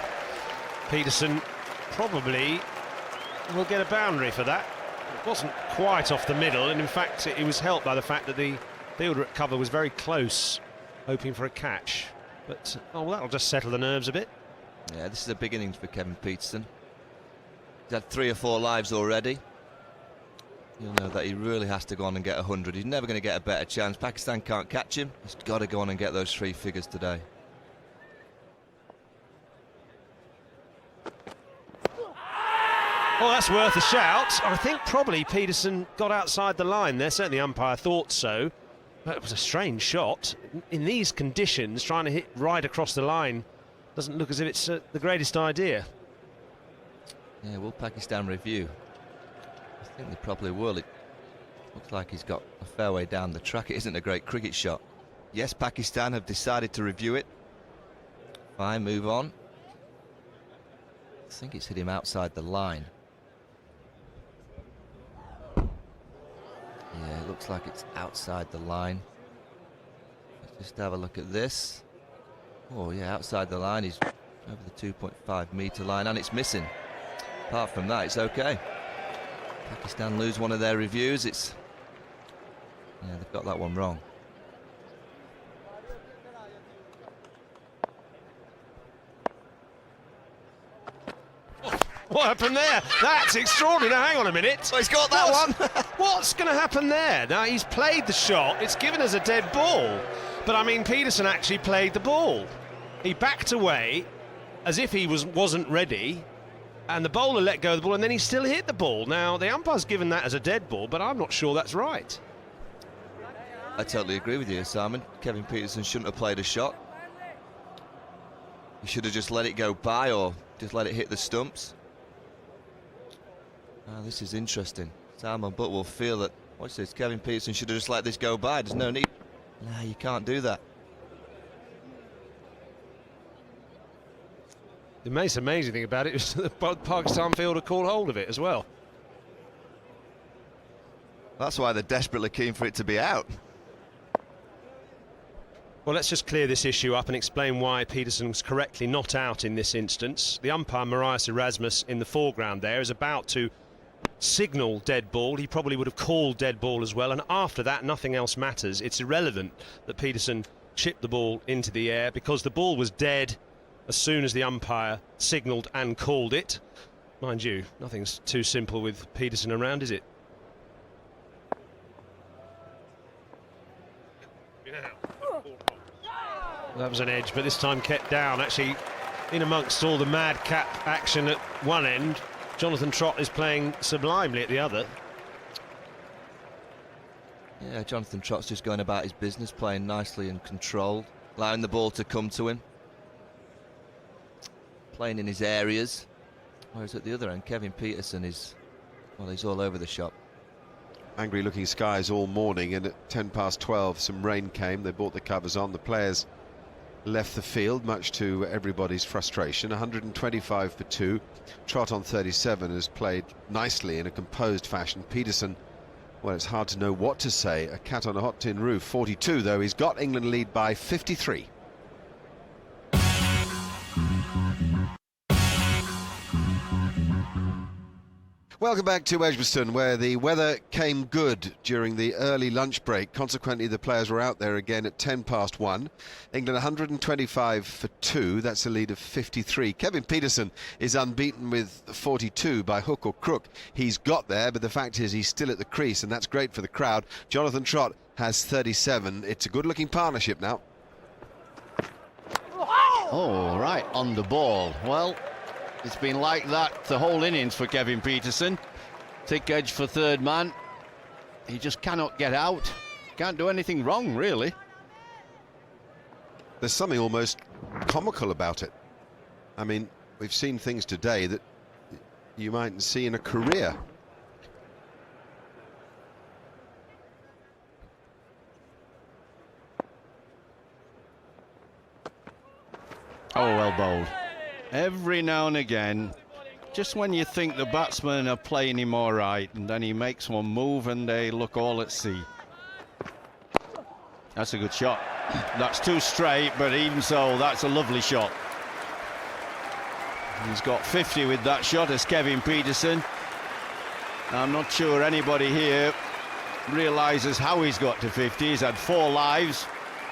Peterson probably will get a boundary for that. It wasn't quite off the middle, and in fact it was helped by the fact that the fielder at cover was very close, hoping for a catch. But oh, well, that'll just settle the nerves a bit.
Yeah, this is a big innings for Kevin Peterson. He's had 3 or 4 lives already. You'll know that he really has to go on and get 100. He's never going to get a better chance. Pakistan can't catch him. He's got to go on and get those 3 figures today.
Well, that's worth a shout. I think probably Peterson got outside the line there. Certainly the umpire thought so. But it was a strange shot. In these conditions, trying to hit right across the line doesn't look as if it's the greatest idea.
Yeah, will Pakistan review? I think they probably will. It looks like he's got a fair way down the track. It isn't a great cricket shot. Yes, Pakistan have decided to review it. Fine, move on. I think it's hit him outside the line. Yeah, it looks like it's outside the line. Let's just have a look at this. Oh yeah, outside the line. He's over the 2.5 metre line, and it's missing. Apart from that, it's okay. Pakistan lose one of their reviews. Yeah, they've got that one wrong.
What happened there? That's extraordinary. Now, hang on a minute.
Oh, he's got that one.
What's going to happen there? Now, he's played the shot. It's given us a dead ball. But, I mean, Peterson actually played the ball. He backed away as if he wasn't ready, and the bowler let go of the ball, and then he still hit the ball. Now, the umpire's given that as a dead ball, but I'm not sure that's right.
I totally agree with you, Simon. Kevin Peterson shouldn't have played a shot. He should have just let it go by, or just let it hit the stumps. This is interesting. Salman Butt will feel that, watch this, Kevin Peterson should have just let this go by. There's no need. No, you can't do that.
The most amazing thing about it was the Pakistan fielder caught hold of it as well.
That's why they're desperately keen for it to be out.
Well, let's just clear this issue up and explain why Peterson was correctly not out in this instance. The umpire, Marius Erasmus, in the foreground there, is about to signal dead ball. He probably would have called dead ball as well, and after that nothing else matters. It's irrelevant that Peterson chipped the ball into the air because the ball was dead as soon as the umpire signalled and called it. Mind you, nothing's too simple with Peterson around, is it? That was an edge, but this time kept down. Actually, in amongst all the madcap action at one end, Jonathan Trott is playing sublimely at the other.
Yeah, Jonathan Trott's just going about his business, playing nicely and controlled, allowing the ball to come to him, playing in his areas. Whereas at the other end, Kevin Peterson is, well, he's all over the shop.
Angry looking skies all morning, and at 12:10 some rain came. They brought the covers on. The players left the field, much to everybody's frustration. 125 for 2. Trott on 37 has played nicely in a composed fashion. Peterson, well, it's hard to know what to say. A cat on a hot tin roof. 42 though. He's got England lead by 53. Welcome back to Edgbaston, where the weather came good during the early lunch break. Consequently, the players were out there again at 1:10. England 125 for 2. That's a lead of 53. Kevin Peterson is unbeaten with 42 by hook or crook. He's got there, but the fact is he's still at the crease, and that's great for the crowd. Jonathan Trott has 37. It's a good-looking partnership now.
Oh, right on the ball. Well, it's been like that the whole innings for Kevin Peterson. Thick edge for third man. He just cannot get out. Can't do anything wrong, really.
There's something almost comical about it. I mean, we've seen things today that you mightn't see in a career.
Oh, well bowled. Every now and again, just when you think the batsmen are playing him all right, and then he makes one move and they look all at sea. That's a good shot. That's too straight, but even so, that's a lovely shot. He's got 50 with that shot as Kevin Peterson. I'm not sure anybody here realises how he's got to 50. He's had 4 lives.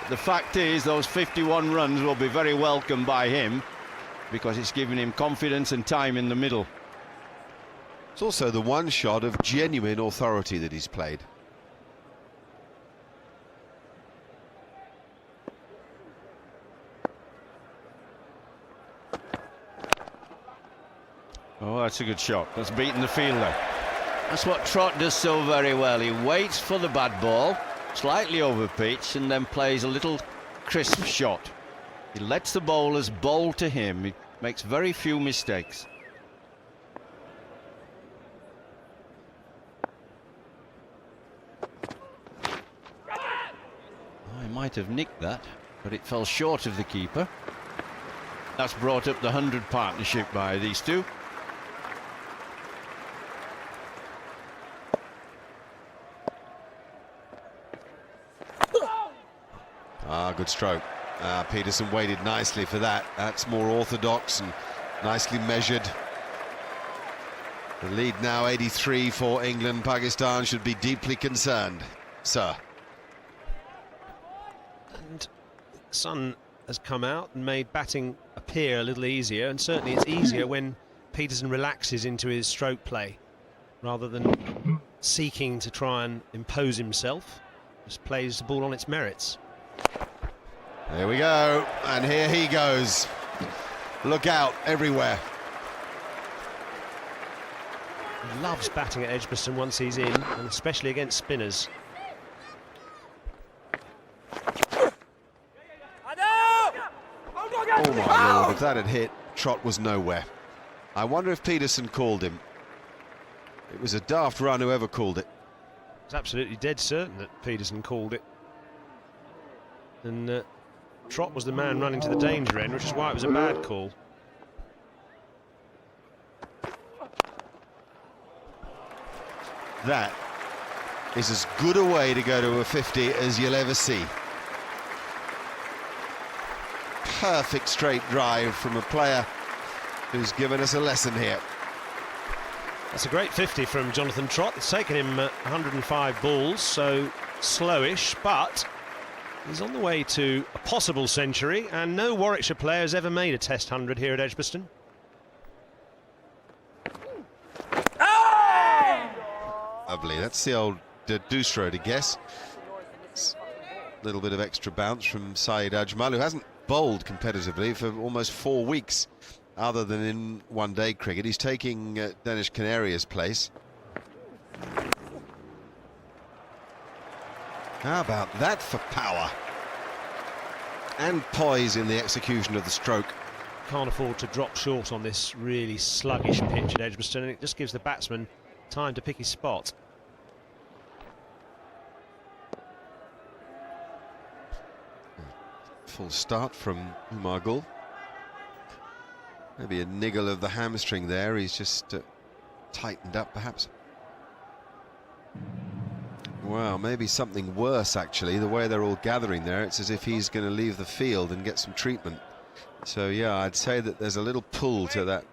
The fact is, those 51 runs will be very welcome by him, because it's given him confidence and time in the middle.
It's also the one shot of genuine authority that he's played.
Oh, that's a good shot. That's beaten the fielder. That's what Trott does so very well. He waits for the bad ball, slightly over pitch, and then plays a little crisp shot. He lets the bowlers bowl to him. He makes very few mistakes. Oh, he might have nicked that, but it fell short of the keeper. That's brought up the 100 partnership by these two.
Ah, good stroke. Peterson waited nicely for that. That's more orthodox and nicely measured. The lead now 83 for England. Pakistan should be deeply concerned, sir.
And the sun has come out and made batting appear a little easier, and certainly it's easier when Peterson relaxes into his stroke play rather than seeking to try and impose himself. Just plays the ball on its merits.
There we go, and here he goes. Look out everywhere.
He loves batting at Edgbaston once he's in, and especially against spinners.
Oh my lord, if that had hit, Trott was nowhere. I wonder if Peterson called him. It was a daft run, whoever called it.
It's absolutely dead certain that Peterson called it. And Trott was the man running to the danger end, which is why it was a bad call.
that is as good a way to go to a 50 as you'll ever see. Perfect straight drive from a player who's given us a lesson here.
That's a great 50 from Jonathan Trott. It's taken him 105 balls, so slowish, but he's on the way to a possible century, and no Warwickshire player has ever made a Test 100 here at Edgbaston.
Lovely, that's the old Doosro to guess. A little bit of extra bounce from Saeed Ajmal, who hasn't bowled competitively for almost 4 weeks, other than in one-day cricket. He's taking Danish Canaria's place. How about that for power? And poise in the execution of the stroke.
Can't afford to drop short on this really sluggish pitch at Edgbaston, and it just gives the batsman time to pick his spot.
Full start from Umar Gul. Maybe a niggle of the hamstring there. He's just tightened up, perhaps. Well, maybe something worse, actually. The way they're all gathering there, it's as if he's going to leave the field and get some treatment. So, yeah, I'd say that there's a little pull to that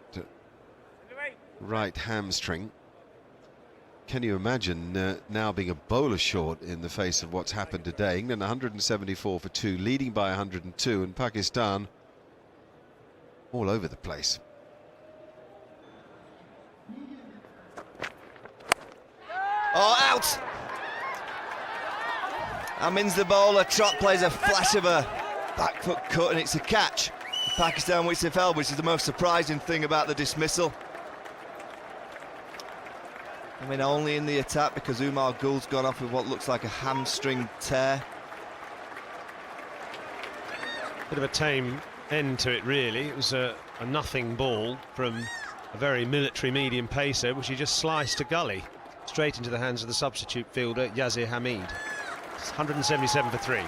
right hamstring. Can you imagine now being a bowler short in the face of what's happened today? England 174 for 2, leading by 102, and Pakistan all over the place.
Oh, out! Amin's the bowler. Trott plays a flash of a back foot cut, and it's a catch. Pakistan, which they've held, which is the most surprising thing about the dismissal. I mean, only in the attack because Umar Gul's gone off with what looks like a hamstring tear.
Bit of a tame end to it, really. It was a nothing ball from a very military medium pacer, which he just sliced to gully, straight into the hands of the substitute fielder, Yazir Hamid. It's 177 for 3.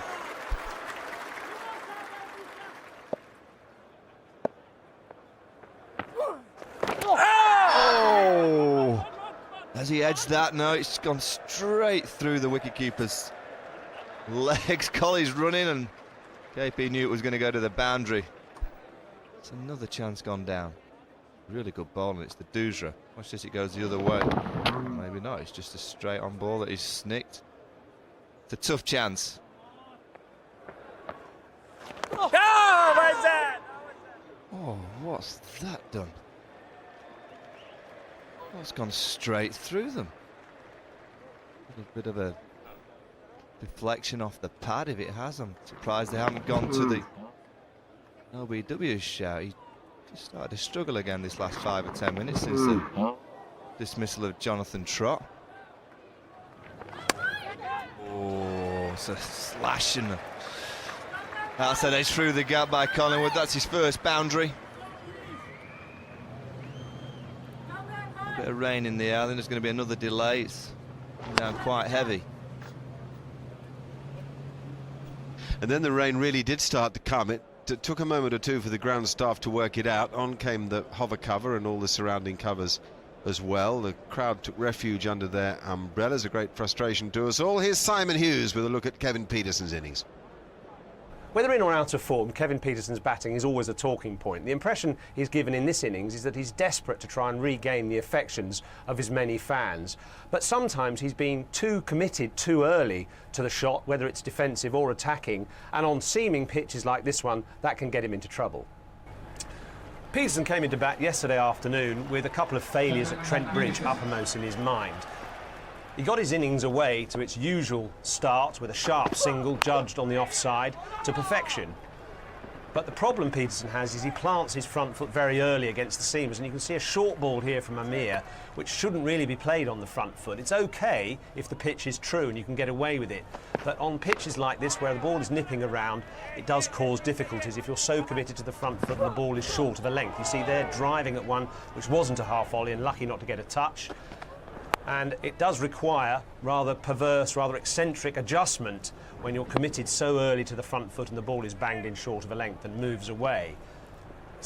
Oh! Has he edged that? No, it's gone straight through the wicketkeeper's legs. Colley's running, and KP knew it was going to go to the boundary. It's another chance gone down. Really good ball, and it's the Doosra. Watch this, it goes the other way. Maybe not, it's just a straight on ball that he's snicked. It's a tough chance.
Oh, where's that?
Oh, what's that done? Oh, it's gone straight through them. A little bit of a deflection off the pad if it has. I'm surprised they haven't gone to the LBW shout. He just started to struggle again this last 5 or 10 minutes since the dismissal of Jonathan Trott. Oh, it's a slash, and that's an edge through the gap by Collingwood. That's his first boundary. A bit of rain in the air. I think there's going to be another delay. It's down quite heavy.
And then the rain really did start to come. It took a moment or two for the ground staff to work it out. On came the hover cover and all the surrounding covers as well. The crowd took refuge under their umbrellas. A great frustration to us all. Here's Simon Hughes with a look at Kevin Pietersen's innings.
Whether in or out of form, Kevin Pietersen's batting is always a talking point. The impression he's given in this innings is that he's desperate to try and regain the affections of his many fans. But sometimes he's been too committed too early to the shot, whether it's defensive or attacking, and on seaming pitches like this one, that can get him into trouble. Pietersen came into bat yesterday afternoon with a couple of failures at Trent Bridge uppermost in his mind. He got his innings away to its usual start with a sharp single judged on the offside to perfection. But the problem Pietersen has is he plants his front foot very early against the seamers, and you can see a short ball here from Amir, which shouldn't really be played on the front foot. It's okay if the pitch is true and you can get away with it, but on pitches like this where the ball is nipping around, it does cause difficulties if you're so committed to the front foot and the ball is short of a length. You see they're driving at one which wasn't a half volley and lucky not to get a touch. And it does require rather perverse, rather eccentric adjustment when you're committed so early to the front foot and the ball is banged in short of a length and moves away.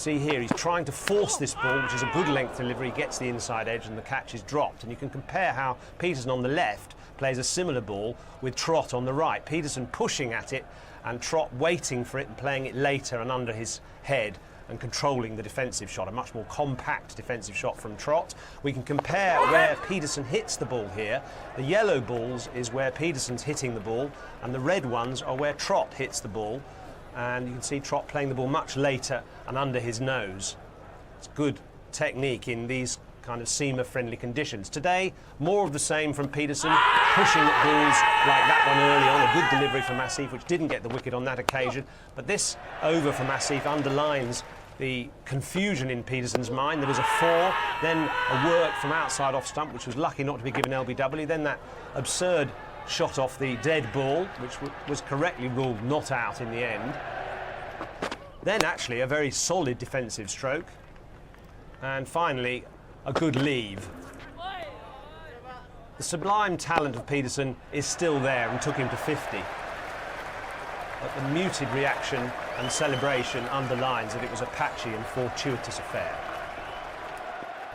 See here, he's trying to force this ball, which is a good length delivery, gets the inside edge and the catch is dropped. And you can compare how Peterson on the left plays a similar ball with Trott on the right. Peterson pushing at it and Trott waiting for it and playing it later and under his head and controlling the defensive shot, a much more compact defensive shot from Trott. We can compare where Peterson hits the ball here. The yellow balls is where Peterson's hitting the ball, and the red ones are where Trott hits the ball. And you can see Trott playing the ball much later and under his nose. It's good technique in these kind of seamer-friendly conditions. Today, more of the same from Peterson, pushing at balls like that one early on, a good delivery for Massif, which didn't get the wicket on that occasion. But this over for Massif underlines the confusion in Peterson's mind. There was a 4, then a work from outside off stump, which was lucky not to be given LBW, then that absurd shot off the dead ball, which was correctly ruled not out in the end. Then actually a very solid defensive stroke. And finally, a good leave. The sublime talent of Peterson is still there and took him to 50. But the muted reaction and celebration underlines that it was a patchy and fortuitous affair.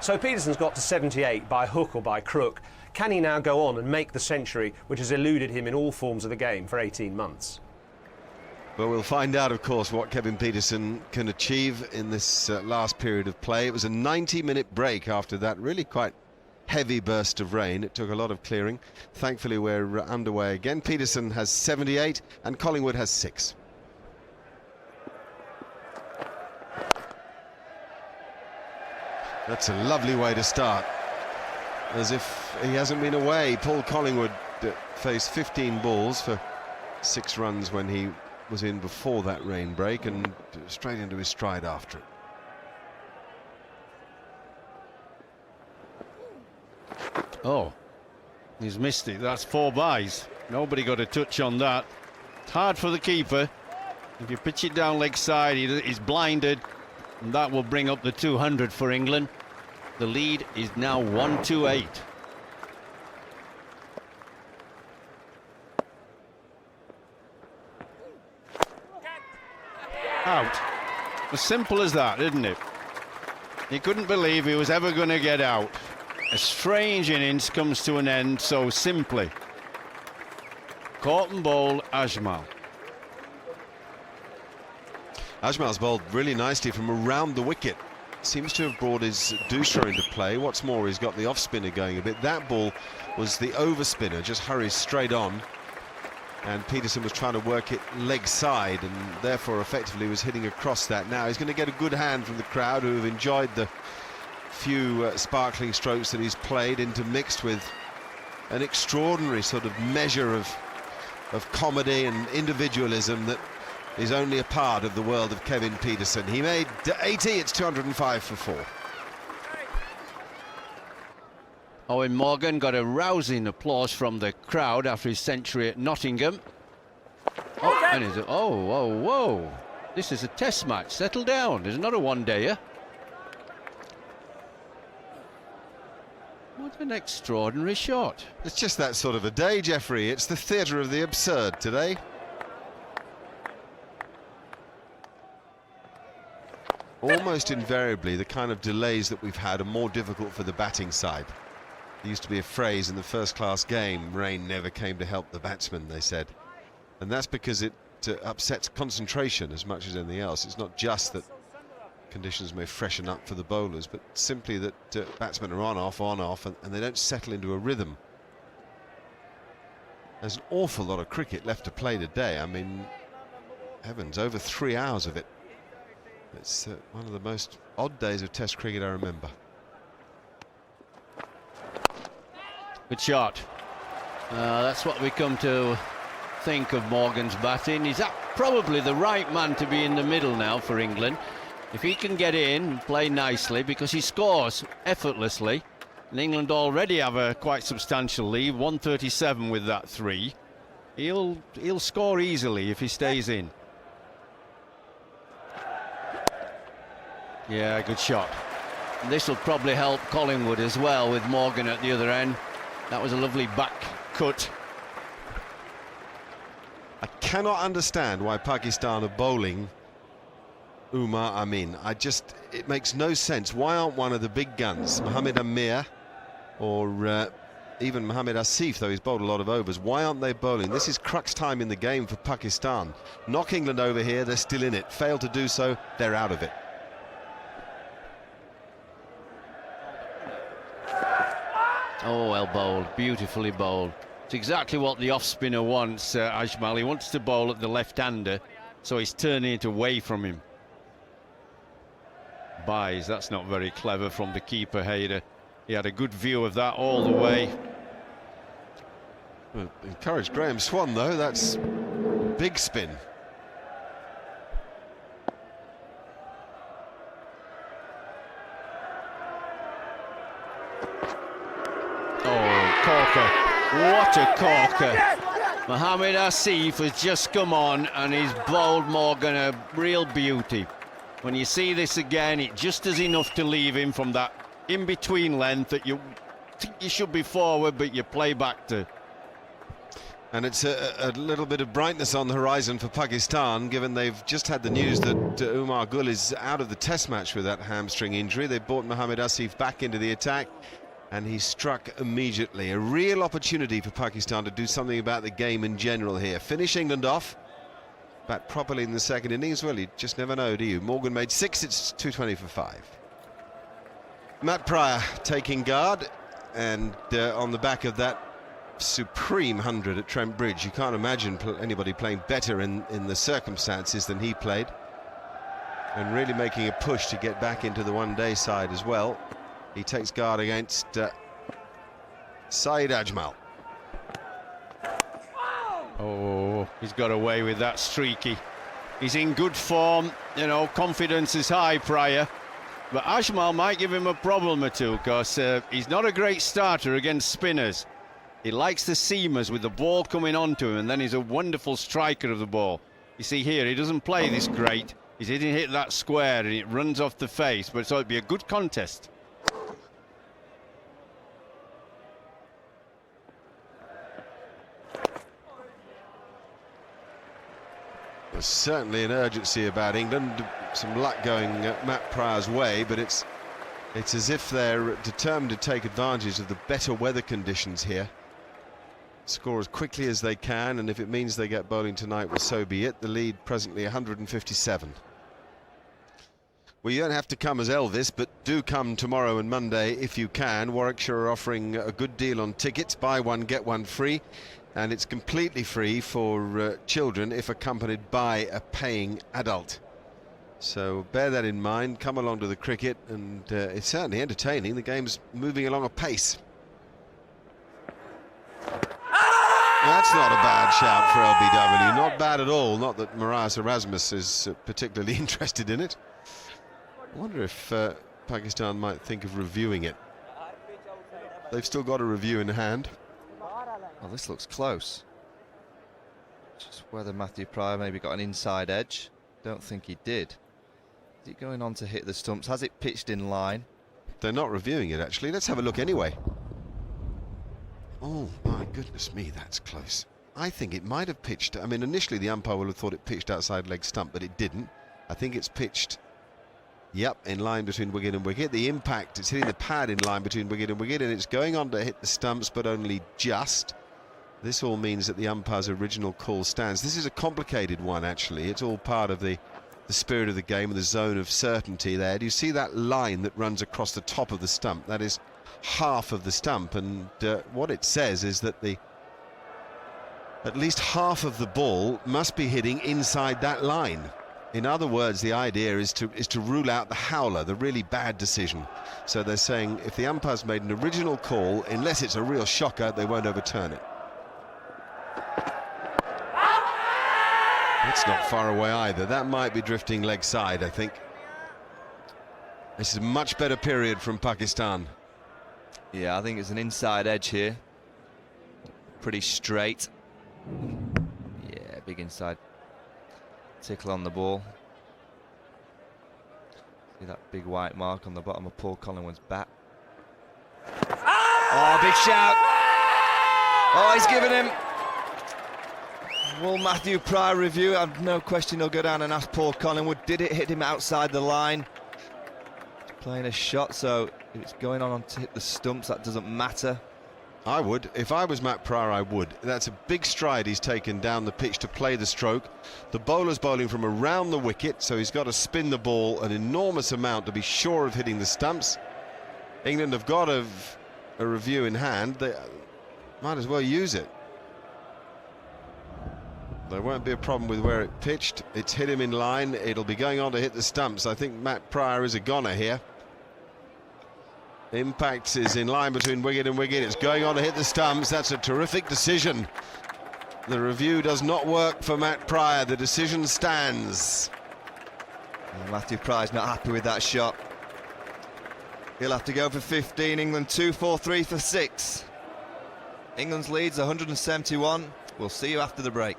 So Peterson's got to 78 by hook or by crook. Can he now go on and make the century which has eluded him in all forms of the game for 18 months?
Well, we'll find out, of course, what Kevin Peterson can achieve in this last period of play. It was a 90-minute break after that really quite heavy burst of rain. It took a lot of clearing. Thankfully, we're underway again. Peterson has 78 and Collingwood has 6. That's a lovely way to start. As if he hasn't been away. Paul Collingwood faced 15 balls for 6 runs when he was in before that rain break, and straight into his stride after it.
Oh, he's missed it. That's 4 byes. Nobody got a touch on that. It's hard for the keeper. If you pitch it down leg side, he's blinded, and that will bring up the 200 for England. The lead is now 1-8. Out. As simple as that, isn't it? He couldn't believe he was ever going to get out. A strange innings comes to an end so simply. Caught and bowled Ajmal.
Ajmal's bowled really nicely from around the wicket. Seems to have brought his Dusha into play. What's more, he's got the off spinner going a bit. That ball was the over spinner, just hurries straight on. And Peterson was trying to work it leg side and therefore effectively was hitting across that. Now he's going to get a good hand from the crowd, who have enjoyed the few sparkling strokes that he's played, intermixed with an extraordinary sort of measure of comedy and individualism that is only a part of the world of Kevin Peterson. He made 80, it's 205 for 4.
Owen Morgan got a rousing applause from the crowd after his century at Nottingham. Oh, and whoa. This is a test match. Settle down. There's not a one-dayer. What an extraordinary shot.
It's just that sort of a day, Geoffrey. It's the theatre of the absurd today. Almost invariably, the kind of delays that we've had are more difficult for the batting side. There used to be a phrase in the first-class game, rain never came to help the batsman, they said. And that's because it upsets concentration as much as anything else. It's not just that conditions may freshen up for the bowlers, but simply that batsmen are on, off, and they don't settle into a rhythm. There's an awful lot of cricket left to play today. I mean, heavens, over 3 hours of it. It's one of the most odd days of Test cricket I remember.
Good shot. That's what we come to think of Morgan's batting. He's probably the right man to be in the middle now for England. If he can get in and play nicely, because he scores effortlessly, and England already have a quite substantial lead, 137 with that 3. He'll score easily if he stays in. Yeah, good shot. And this will probably help Collingwood as well, with Morgan at the other end. That was a lovely back cut.
I cannot understand why Pakistan are bowling Umar Amin. It makes no sense. Why aren't one of the big guns, Mohamed Amir or even Mohamed Asif, though he's bowled a lot of overs, why aren't they bowling? This is crux time in the game for Pakistan. Knock England over here, they're still in it. Fail to do so, they're out of it.
Oh, well bowled, beautifully bowled. It's exactly what the off-spinner wants, Ajmal. He wants to bowl at the left-hander, so he's turning it away from him. Buys, that's not very clever from the keeper, Haider. He had a good view of that all the way.
Well, encouraged Graham Swan, though. That's big spin.
Oh, corker. What a corker. Mohamed Asif has just come on and he's bowled Morgan a real beauty. When you see this again, it just does enough to leave him from that in-between length that you think you should be forward, but you play back to.
And it's a little bit of brightness on the horizon for Pakistan, given they've just had the news that Umar Gul is out of the test match with that hamstring injury. They brought Mohamed Asif back into the attack, and he struck immediately. A real opportunity for Pakistan to do something about the game in general here. Finish England off. Bat properly in the second innings. Well, you just never know, do you? Morgan made 6, it's 220 for 5. Matt Pryor taking guard, and on the back of that supreme 100 at Trent Bridge, you can't imagine anybody playing better in the circumstances than he played, and really making a push to get back into the one-day side as well. He takes guard against Saeed Ajmal.
Oh, he's got away with that streaky. He's in good form, you know, confidence is high, Pryor. But Ajmal might give him a problem or two, because he's not a great starter against spinners. He likes the seamers with the ball coming onto him, and then he's a wonderful striker of the ball. You see here, he doesn't play this great. He didn't hit that square, and it runs off the face, but so it'd be a good contest.
There's certainly an urgency about England. Some luck going Matt Pryor's way, but it's as if they're determined to take advantage of the better weather conditions here. Score as quickly as they can, and if it means they get bowling tonight, well, so be it. The lead presently 157. Well, you don't have to come as Elvis, but do come tomorrow and Monday if you can. Warwickshire are offering a good deal on tickets. Buy one, get one free. And it's completely free for children if accompanied by a paying adult. So bear that in mind. Come along to the cricket, and it's certainly entertaining. The game's moving along a pace. That's not a bad shout for LBW. Not bad at all. Not that Marias Erasmus is particularly interested in it. I wonder if Pakistan might think of reviewing it. They've still got a review in hand.
Well, this looks close. Just whether Matthew Pryor maybe got an inside edge. Don't think he did. Is it going on to hit the stumps? Has it pitched in line?
They're not reviewing it, actually. Let's have a look anyway. Oh, my goodness me, that's close. I think it might have pitched. I mean, initially the umpire would have thought it pitched outside leg stump, but it didn't. I think it's pitched, yep, in line between wicket and wicket. The impact, it's hitting the pad in line between wicket and wicket, and it's going on to hit the stumps, but only just. This all means that the umpire's original call stands. This is a complicated one, actually. It's all part of the spirit of the game and the zone of certainty there. Do you see that line that runs across the top of the stump? That is half of the stump, and what it says is that at least half of the ball must be hitting inside that line. In other words, the idea is to rule out the howler, the really bad decision. So they're saying if the umpire's made an original call, unless it's a real shocker, they won't overturn it. It's not far away either. That might be drifting leg side, I think. This is a much better period from Pakistan.
Yeah, I think it's an inside edge here. Pretty straight. Yeah, big inside tickle on the ball. See that big white mark on the bottom of Paul Collingwood's bat. Oh, big shout. Oh, he's given him. Will Matthew Pryor review? I've no question he'll go down and ask Paul Collingwood, did it hit him outside the line? He's playing a shot, so if it's going on to hit the stumps, that doesn't matter.
I would. If I was Matt Pryor, I would. That's a big stride he's taken down the pitch to play the stroke. The bowler's bowling from around the wicket, so he's got to spin the ball an enormous amount to be sure of hitting the stumps. England have got a review in hand. They might as well use it. There won't be a problem with where it pitched. It's hit him in line. It'll be going on to hit the stumps. I think Matt Pryor is a goner here. Impact is in line between wicket and wicket. It's going on to hit the stumps. That's a terrific decision. The review does not work for Matt Pryor. The decision stands.
Well, Matthew Pryor's not happy with that shot. He'll have to go for 15. England 2-4-3 for 6. England's lead's 171. We'll see you after the break.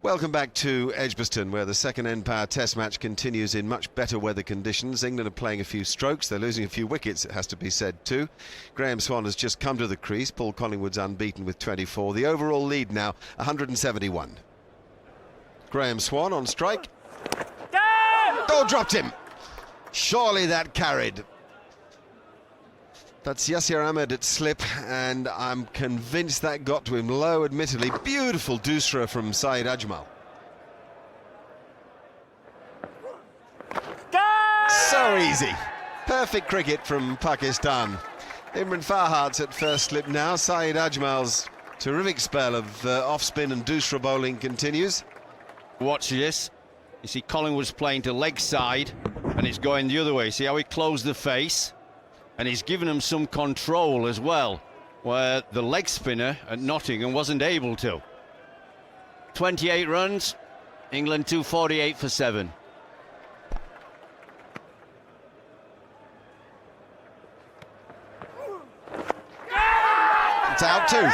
Welcome back to Edgbaston, where the second end power test match continues in much better weather conditions. England are playing a few strokes. They're losing a few wickets, it has to be said too. Graham Swan has just come to the crease. Paul Collingwood's unbeaten with 24. The overall lead now 171. Graham Swan on strike. Oh, dropped him. Surely that carried. That's Yasir Ahmed at slip, and I'm convinced that got to him low, admittedly. Beautiful doosra from Saeed Ajmal. So easy. Perfect cricket from Pakistan. Imran Farhat's at first slip now. Saeed Ajmal's terrific spell of off-spin and doosra bowling continues.
Watch this. You see Collingwood's playing to leg side, and it's going the other way. See how he closed the face? And he's given him some control as well, where the leg spinner at Nottingham wasn't able to. 28 runs, England 248 for 7.
It's out too.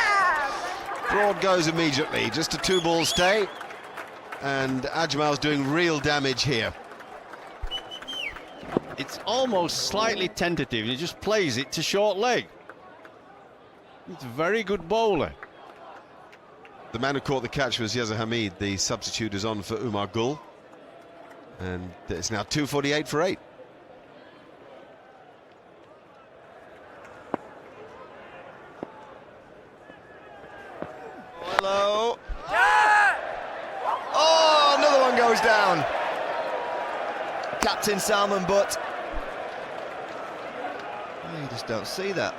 Broad goes immediately, just a 2-ball stay, and Ajmal's doing real damage here.
It's almost slightly tentative. He just plays it to short leg. It's a very good bowler.
The man who caught the catch was Yazza Hamid. The substitute is on for Umar Gul. And it's now 248 for 8.
Hello. Oh, another one goes down. Captain Salman Butt. Oh, you just don't see that.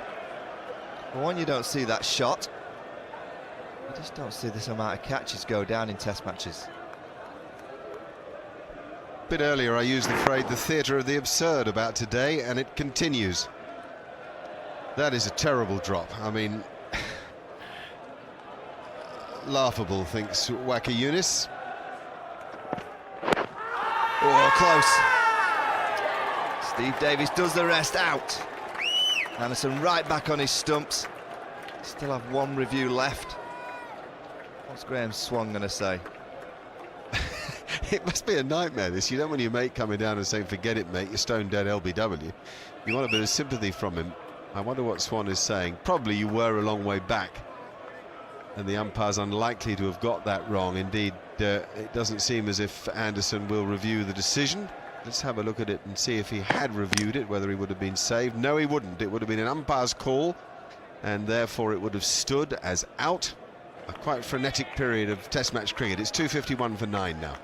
For one, you don't see that shot. You just don't see this amount of catches go down in test matches.
A bit earlier I used the phrase the theatre of the absurd about today, and it continues. That is a terrible drop. I mean, laughable, thinks Waka Yunus.
Oh, close. Steve Davies does the rest out. Anderson right back on his stumps. Still have one review left. What's Graham Swan going to say?
It must be a nightmare, this. You don't want your mate coming down and saying, forget it, mate, you're stone dead LBW. You want a bit of sympathy from him. I wonder what Swan is saying. Probably you were a long way back, and the umpire's unlikely to have got that wrong. Indeed, it doesn't seem as if Anderson will review the decision. Let's have a look at it and see if he had reviewed it, whether he would have been saved. No, he wouldn't. It would have been an umpire's call, and therefore it would have stood as out. A quite frenetic period of test match cricket. It's 251 for 9 now.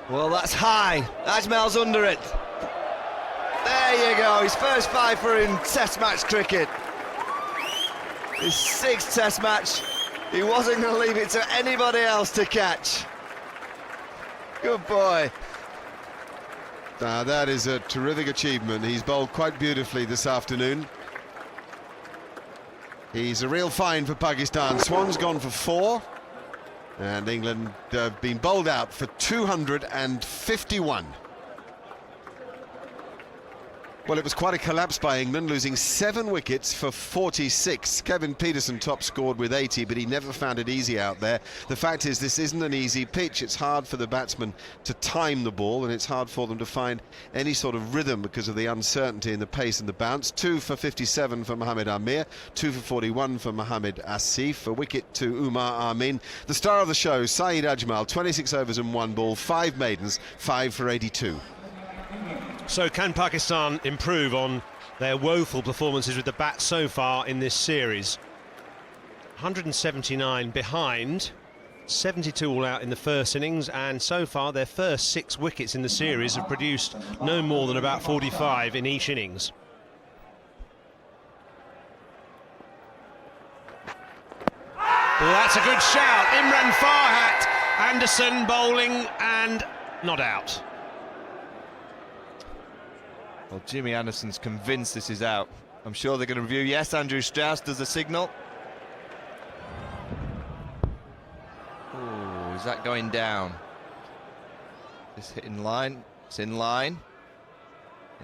Well, that's high. Ajmal's under it. There you go, his first fifer in test match cricket. His 6th test match. He wasn't going to leave it to anybody else to catch. Good boy.
That is a terrific achievement. He's bowled quite beautifully this afternoon. He's a real find for Pakistan. Swan's gone for 4. And England have been bowled out for 251. Well, it was quite a collapse by England, losing 7 wickets for 46. Kevin Pietersen top scored with 80, but he never found it easy out there. The fact is, this isn't an easy pitch. It's hard for the batsmen to time the ball, and it's hard for them to find any sort of rhythm because of the uncertainty in the pace and the bounce. 2 for 57 for Mohamed Amir, 2 for 41 for Mohamed Asif, a wicket to Umar Amin. The star of the show, Saeed Ajmal, 26 overs and 1 ball, 5 maidens, 5 for 82.
So can Pakistan improve on their woeful performances with the bat so far in this series? 179 behind, 72 all out in the first innings, and so far their first 6 wickets in the series have produced no more than about 45 in each innings. Well, that's a good shout. Imran Farhat, Anderson bowling and not out.
Well, Jimmy Anderson's convinced this is out. I'm sure they're going to review. Yes, Andrew Strauss does the signal. Oh, is that going down? Is it in line? It's in line.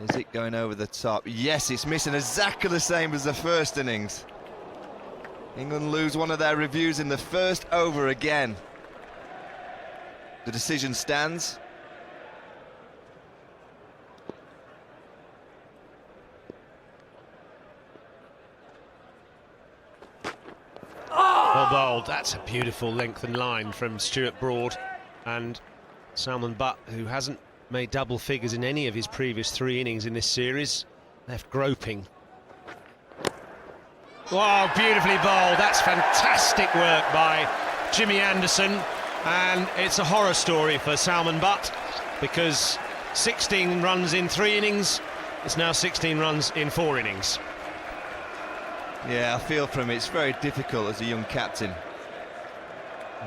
Is it going over the top? Yes, it's missing exactly the same as the first innings. England lose one of their reviews in the first over again. The decision stands.
Well bowled. That's a beautiful length and line from Stuart Broad, and Salman Butt, who hasn't made double figures in any of his previous 3 innings in this series, left groping. Wow, beautifully bowled. That's fantastic work by Jimmy Anderson, and it's a horror story for Salman Butt, because 16 runs in 3 innings, it's now 16 runs in 4 innings.
Yeah, I feel for him. It's very difficult as a young captain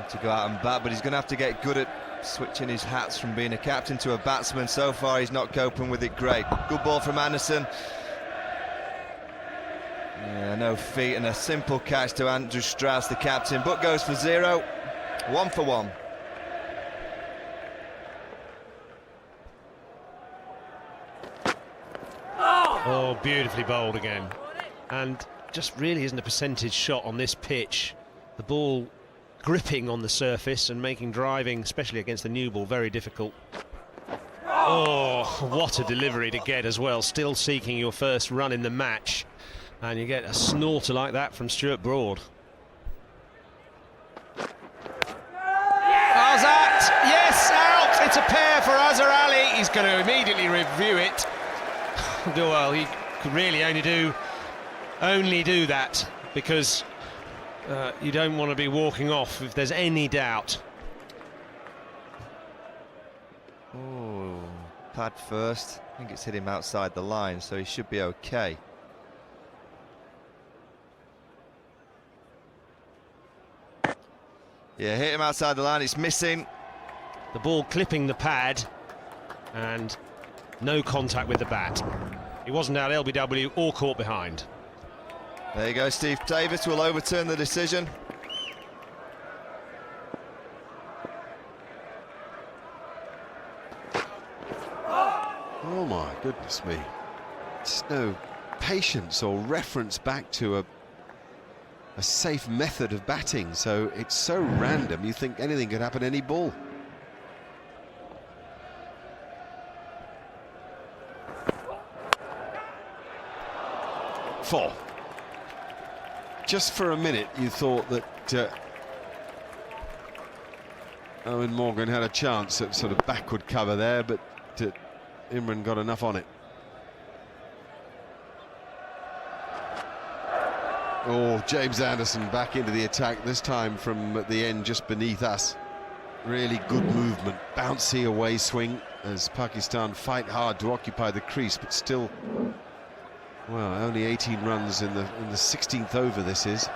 to go out and bat, but he's going to have to get good at switching his hats from being a captain to a batsman. So far, he's not coping with it great. Good ball from Anderson. Yeah, no feet, and a simple catch to Andrew Strauss, the captain. But goes for 0. 1 for 1.
Oh, beautifully bowled again. And just really isn't a percentage shot on this pitch. The ball gripping on the surface and making driving, especially against the new ball, very difficult. Oh, what a delivery to get as well. Still seeking your first run in the match, and you get a snorter like that from Stuart Broad. Azat, yes, out. It's a pair for Azhar Ali. He's going to immediately review it. Well, he could really only do that because you don't want to be walking off if there's any doubt.
Oh, pad first. I think it's hit him outside the line, so he should be okay. Yeah, hit him outside the line. It's missing.
The ball clipping the pad and no contact with the bat. He wasn't out LBW or caught behind.
There you go. Steve Davis will overturn the decision.
Oh my goodness me. Just no patience or reference back to a safe method of batting, so it's so random you think anything could happen any ball. Four. Just for a minute you thought that Owen Morgan had a chance at sort of backward cover there, but Imran got enough on it. Oh, James Anderson back into the attack, this time from the end just beneath us. Really good movement, bouncy away swing as Pakistan fight hard to occupy the crease, but still, well, only 18 runs in the 16th over this is.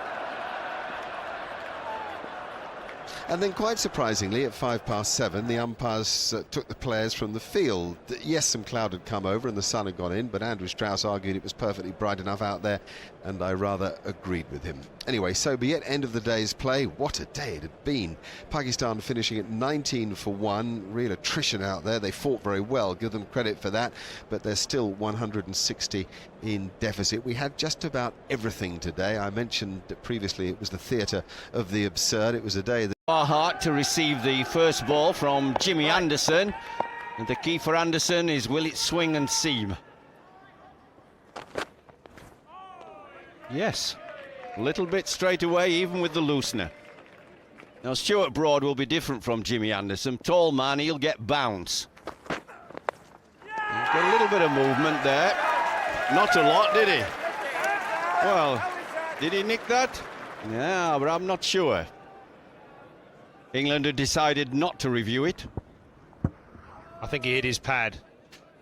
And then quite surprisingly at 7:05 the umpires took the players from the field. Yes, some cloud had come over and the sun had gone in, but Andrew Strauss argued it was perfectly bright enough out there, and I rather agreed with him. Anyway, so be it. End of the day's play. What a day it had been. Pakistan finishing at 19 for 1. Real attrition out there. They fought very well, give them credit for that, but they're still 160 in deficit. We had just about everything today. I mentioned that previously it was the theatre of the absurd. It was a day that
Hart to receive the first ball from Jimmy Anderson, and the key for Anderson is will it swing and seam? Yes, a little bit straight away, even with the loosener. Now Stuart Broad will be different from Jimmy Anderson. Tall man, he'll get bounce. He's got a little bit of movement there. Not a lot, did he? Well, did he nick that? Yeah, but I'm not sure. England had decided not to review it.
I think he hit his pad.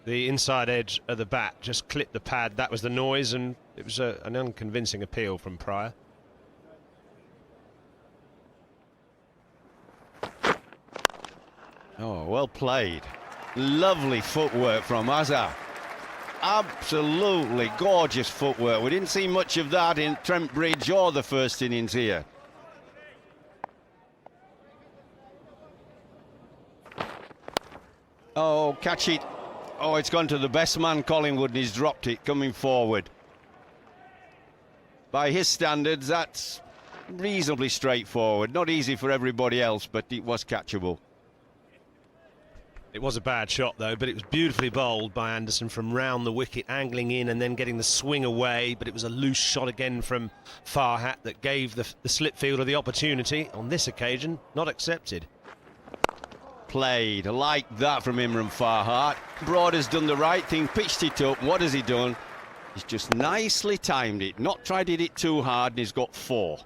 The inside edge of the bat just clipped the pad. That was the noise, and it was an unconvincing appeal from Pryor.
Oh, well played. Lovely footwork from Azhar. Absolutely gorgeous footwork. We didn't see much of that in Trent Bridge or the first innings here. Oh, catch it. Oh, it's gone to the best man, Collingwood, and he's dropped it coming forward. By his standards, that's reasonably straightforward. Not easy for everybody else, but it was catchable.
It was a bad shot, though, but it was beautifully bowled by Anderson from round the wicket, angling in and then getting the swing away. But it was a loose shot again from Farhat that gave the slip fielder the opportunity. On this occasion, not accepted.
Played like that from Imran Farhat. Broad has done the right thing, pitched it up. What has he done? He's just nicely timed it, not tried to hit it too hard, and he's got 4.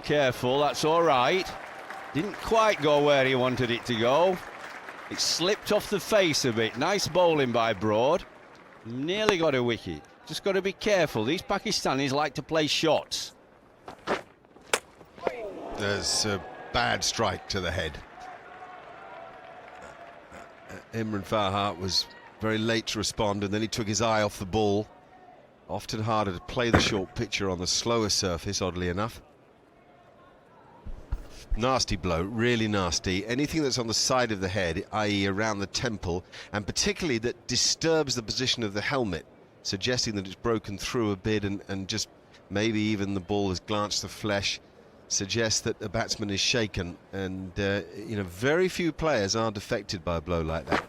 Careful, that's all right. Didn't quite go where he wanted it to go. It slipped off the face a bit. Nice bowling by Broad. Nearly got a wicket. Just got to be careful. These Pakistanis like to play shots.
there's a bad strike to the head. Imran Farhat was very late to respond, and then he took his eye off the ball. Often harder to play the short pitcher on the slower surface, oddly enough. Nasty blow, really nasty. Anything that's on the side of the head, i.e. around the temple, and particularly that disturbs the position of the helmet, suggesting that it's broken through a bit and just maybe even the ball has glanced the flesh, suggests that the batsman is shaken. And, you know, very few players aren't affected by a blow like that.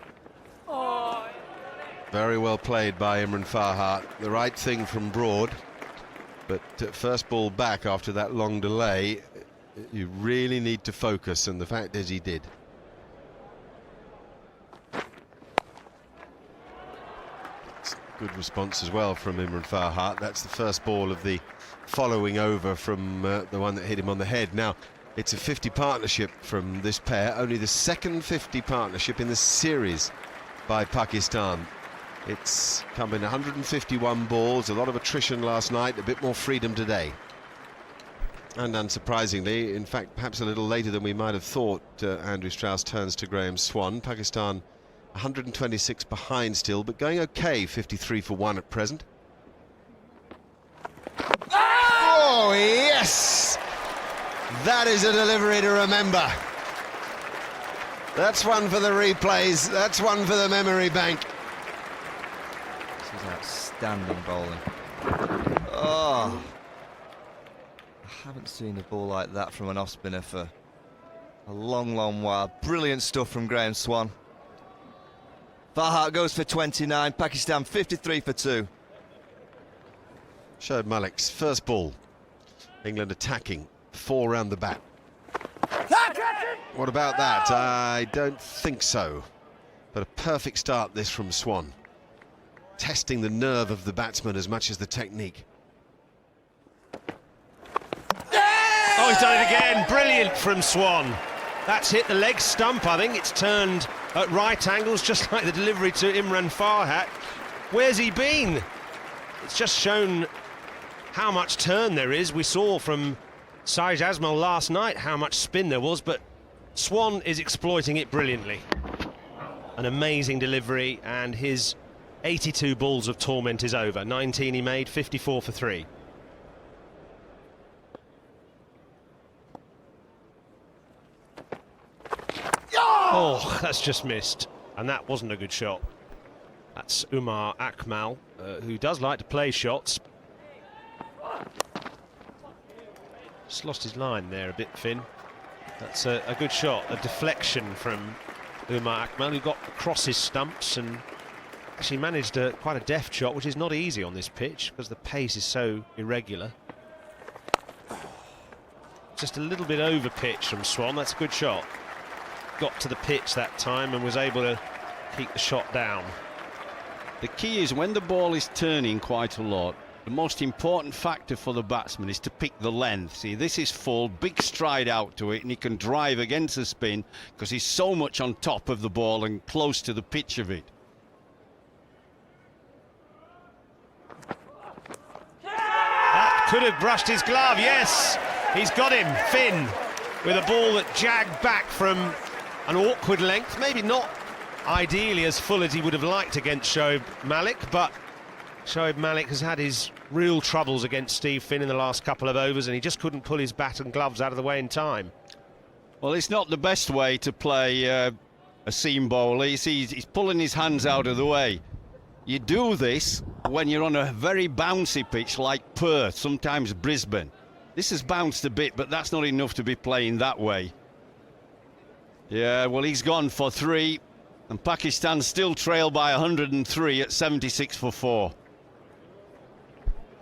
Very well played by Imran Farhat. The right thing from Broad. But first ball back after that long delay, you really need to focus, and the fact is he did. It's a good response as well from Imran Farhat. That's the first ball of the following over from the one that hit him on the head. Now, it's a 50 partnership from this pair, only the second 50 partnership in the series by Pakistan. It's come in 151 balls, a lot of attrition last night, a bit more freedom today. And unsurprisingly, in fact, perhaps a little later than we might have thought, Andrew Strauss turns to Graham Swann. Pakistan 126 behind still, but going okay, 53 for 1 at present. Oh, yes! That is a delivery to remember. That's one for the replays. That's one for the memory bank.
This is outstanding bowling. Oh, I haven't seen a ball like that from an off-spinner for a long, long while. Brilliant stuff from Graham Swann. Farhat goes for 29, Pakistan 53 for 2.
Shoaib Malik's first ball. England attacking, 4 round the bat. What about that? I don't think so. But a perfect start this from Swann. Testing the nerve of the batsman as much as the technique.
Oh, he's done it again. Brilliant from Swann. That's hit the leg stump, I think. It's turned at right angles, just like the delivery to Imran Farhat. Where's he been? It's just shown how much turn there is. We saw from Saeed Ajmal last night how much spin there was, but Swan is exploiting it brilliantly. An amazing delivery, and his 82 balls of torment is over. 19 he made, 54 for 3. Oh, that's just missed, and that wasn't a good shot. That's Umar Akmal, who does like to play shots. Just lost his line there a bit, Finn. That's a good shot, a deflection from Umar Akmal, who got across his stumps and actually managed quite a deft shot, which is not easy on this pitch because the pace is so irregular. Just a little bit over pitch from Swan. That's a good shot. Got to the pitch that time and was able to keep the shot down.
The key is when the ball is turning quite a lot, the most important factor for the batsman is to pick the length. See, this is full, big stride out to it, and he can drive against the spin because he's so much on top of the ball and close to the pitch of it.
That could have brushed his glove, yes! He's got him, Finn, with a ball that jagged back from an awkward length, maybe not ideally as full as he would have liked against Shoaib Malik, but Shoaib Malik has had his real troubles against Steve Finn in the last couple of overs, and he just couldn't pull his bat and gloves out of the way in time.
Well, it's not the best way to play a seam bowler. You see, he's pulling his hands out of the way. You do this when you're on a very bouncy pitch like Perth, sometimes Brisbane. This has bounced a bit, but that's not enough to be playing that way. Yeah, well, he's gone for 3, and Pakistan still trail by 103 at 76 for 4.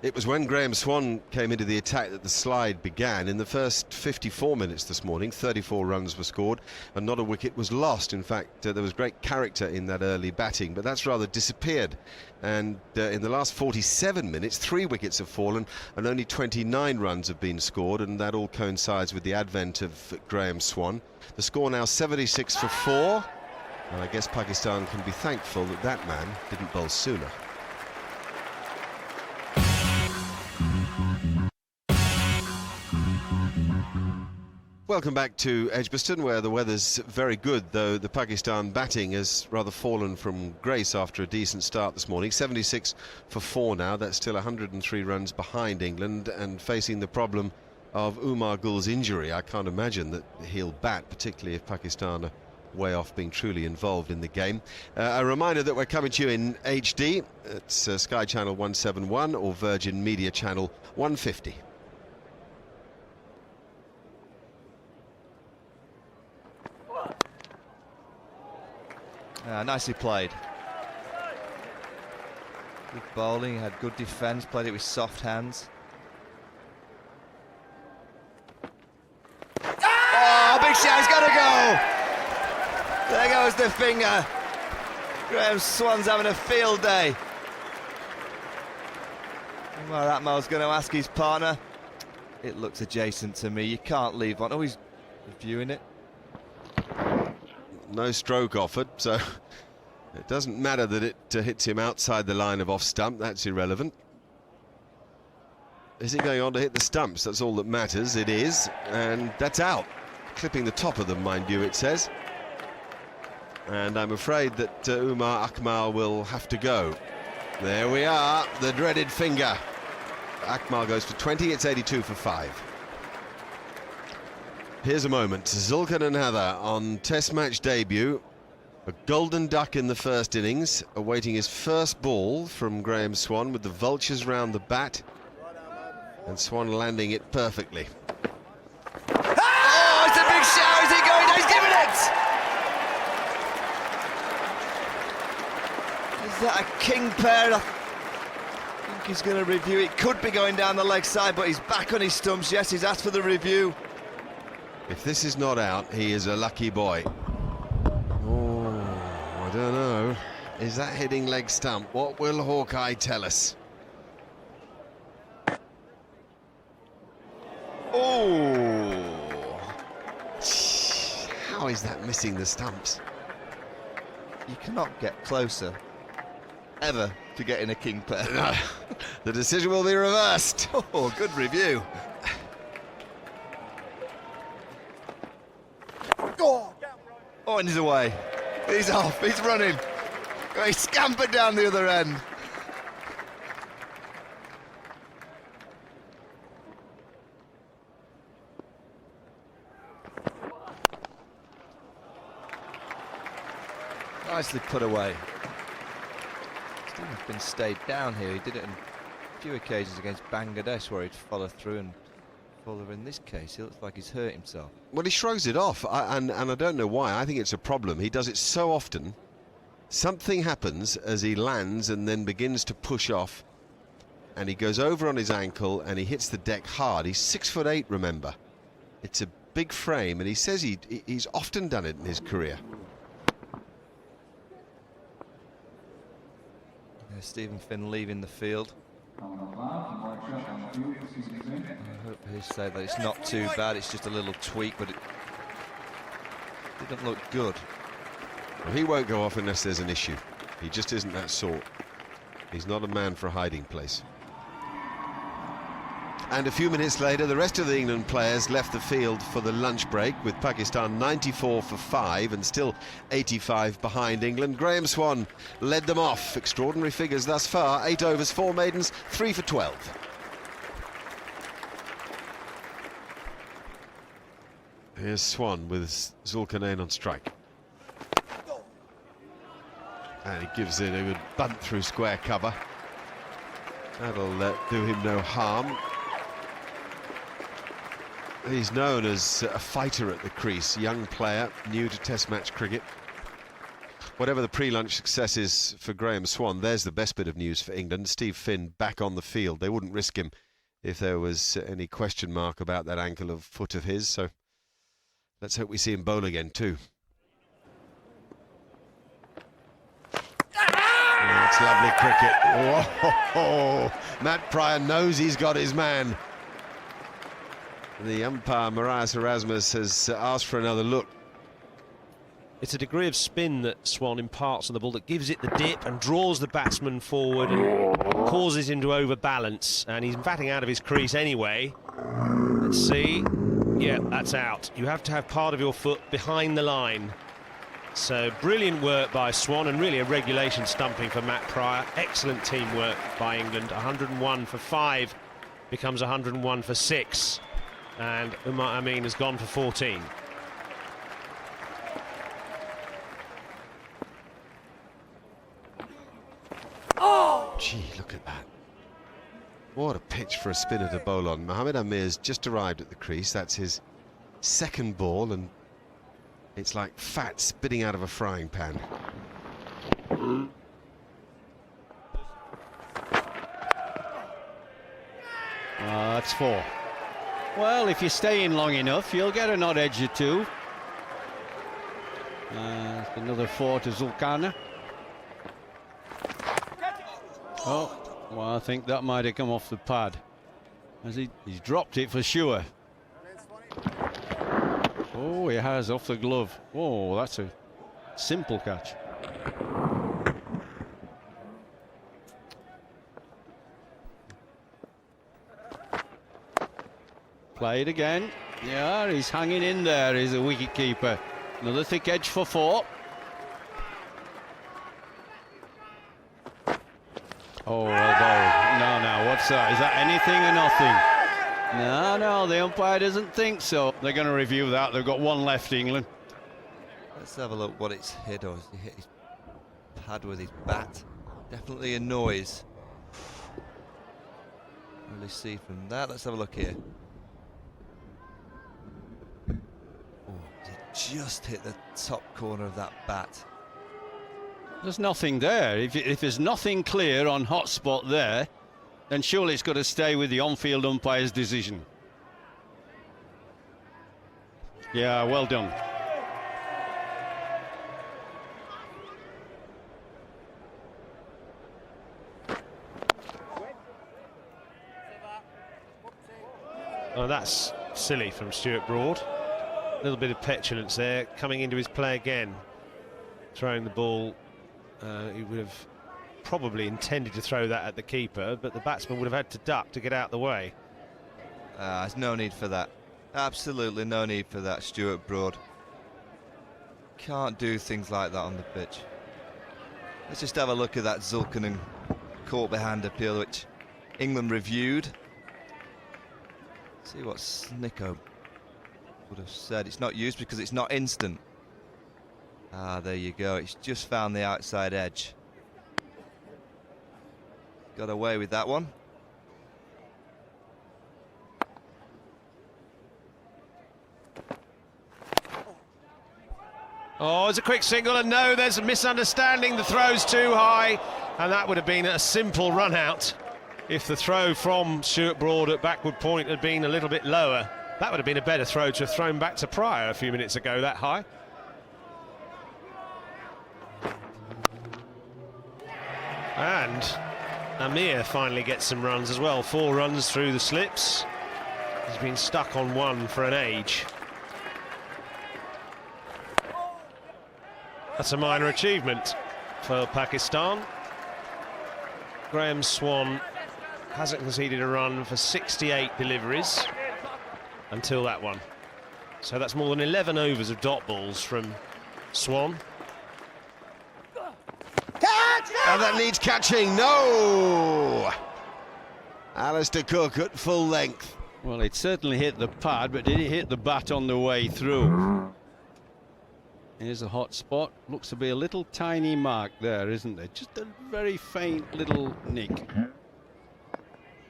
It was when Graham Swan came into the attack that the slide began. In the first 54 minutes this morning, 34 runs were scored and not a wicket was lost. In fact, there was great character in that early batting, but that's rather disappeared. And in the last 47 minutes, 3 wickets have fallen and only 29 runs have been scored, and that all coincides with the advent of Graham Swan. The score now 76 for 4, and I guess Pakistan can be thankful that that man didn't bowl sooner. Welcome back to Edgbaston, where the weather's very good, though the Pakistan batting has rather fallen from grace after a decent start this morning. 76 for 4 now. That's still 103 runs behind England, and facing the problem of Umar Gul's injury, I can't imagine that he'll bat, particularly if Pakistan are way off being truly involved in the game. A reminder that we're coming to you in HD. It's Sky Channel 171 or Virgin Media Channel 150.
Nicely played. Good bowling, had good defence, played it with soft hands. Oh, big shot, he's got to go! There goes the finger. Graham Swan's having a field day. Umar Akmal's going to ask his partner. It looks adjacent to me, you can't leave one. Oh, he's reviewing it.
No stroke offered, so it doesn't matter that it hits him outside the line of off stump. That's irrelevant. Is it going on to hit the stumps? That's all that matters. It is, and that's out. Clipping the top of them, mind you, it says. And I'm afraid that Umar Akmal will have to go. There we are, the dreaded finger. Akmal goes for 20, it's 82 for 5. Here's a moment. Zulkarnain Hatha on Test match debut. A golden duck in the first innings, awaiting his first ball from Graham Swan with the vultures round the bat. And Swan landing it perfectly.
Oh, it's a big shout. Is he going? He's giving it! Is that a king pair? I think he's going to review it. Could be going down the leg side, but he's back on his stumps. Yes, he's asked for the review.
If this is not out, he is a lucky boy. Oh, I don't know. Is that hitting leg stump? What will Hawkeye tell us?
Oh!
How is that missing the stumps?
You cannot get closer. ever to get in a king pair.
No, the decision will be reversed.
Oh, good review. Oh, and he's away. He's off. He's running. He scampered down the other end. Nicely put away. Stephen's been stayed down here. He did it on a few occasions against Bangladesh where he'd follow through and follow. In this case, he looks like he's hurt himself.
Well, he shrugs it off, and I don't know why. I think it's a problem. He does it so often. Something happens as he lands and then begins to push off, and he goes over on his ankle and he hits the deck hard. He's 6'8", remember. It's a big frame, and he says he's often done it in his career.
Stephen Finn leaving the field. I hope he said that it's not too bad, it's just a little tweak, but it didn't look good.
Well, he won't go off unless there's an issue. He just isn't that sort. He's not a man for a hiding place. And a few minutes later, the rest of the England players left the field for the lunch break, with Pakistan 94 for 5 and still 85 behind England. Graham Swan led them off. Extraordinary figures thus far. 8 overs, 4 maidens, 3 for 12. Here's Swan with Zulkarnain on strike. And he gives it a good bunt through square cover. That'll do him no harm. He's known as a fighter at the crease, young player, new to Test match cricket. Whatever the pre-lunch success is for Graham Swan, there's the best bit of news for England. Steve Finn back on the field. They wouldn't risk him if there was any question mark about that ankle of foot of his, so let's hope we see him bowl again too. That's lovely cricket. Whoa, Matt Pryor knows he's got his man. The umpire, Marias Erasmus, has asked for another look.
It's a degree of spin that Swan imparts on the ball that gives it the dip and draws the batsman forward and causes him to overbalance. And he's batting out of his crease anyway. Let's see. Yeah, that's out. You have to have part of your foot behind the line. So brilliant work by Swan, and really a regulation stumping for Matt Pryor. Excellent teamwork by England. 101 for 5 becomes 101 for 6. And Umar Amin has gone for 14.
Oh! Gee, look at that. What a pitch for a spinner to bowl on. Mohammed Amir's just arrived at the crease. That's his second ball, and it's like fat spitting out of a frying pan.
That's 4. Well, if you stay in long enough, you'll get an odd edge or two. Another 4 to Zulkarnain. Oh, well, I think that might have come off the pad. As he's dropped it for sure. Oh, he has off the glove. Oh, that's a simple catch. Played again. Yeah, he's hanging in there. He's a wicket keeper. Another thick edge for 4. Oh, well bowled. No, what's that? Is that anything or nothing? No, the umpire doesn't think so. They're going to review that. They've got 1 left, England.
Let's have a look what it's hit, or he hit his pad with his bat. Definitely a noise. Really see from that. Let's have a look here. Just hit the top corner of that bat.
There's nothing there. If there's nothing clear on hot spot there, then surely it's got to stay with the on-field umpire's decision. Yeah, well done.
Oh, that's silly from Stuart Broad. A little bit of petulance there, coming into his play again. Throwing the ball, he would have probably intended to throw that at the keeper, but the batsman would have had to duck to get out the way.
There's no need for that. Absolutely no need for that, Stuart Broad. Can't do things like that on the pitch. Let's just have a look at that Zulkarnain caught behind appeal, which England reviewed. See what Snicko would have said. It's not used because it's not instant. There you go. It's just found the outside edge. Got away with that one.
Oh, it's a quick single, and no, there's a misunderstanding. The throw's too high, and that would have been a simple run out if the throw from Stuart Broad at backward point had been a little bit lower. That would have been a better throw to have thrown back to Pryor a few minutes ago, that high. And Amir finally gets some runs as well. 4 runs through the slips. He's been stuck on 1 for an age. That's a minor achievement for Pakistan. Graham Swan hasn't conceded a run for 68 deliveries until that one. So that's more than 11 overs of dot balls from Swan.
And that needs catching. No! Alistair Cook at full length.
Well, it certainly hit the pad, but did it hit the bat on the way through? Here's a hot spot. Looks to be a little tiny mark there, isn't there? Just a very faint little nick.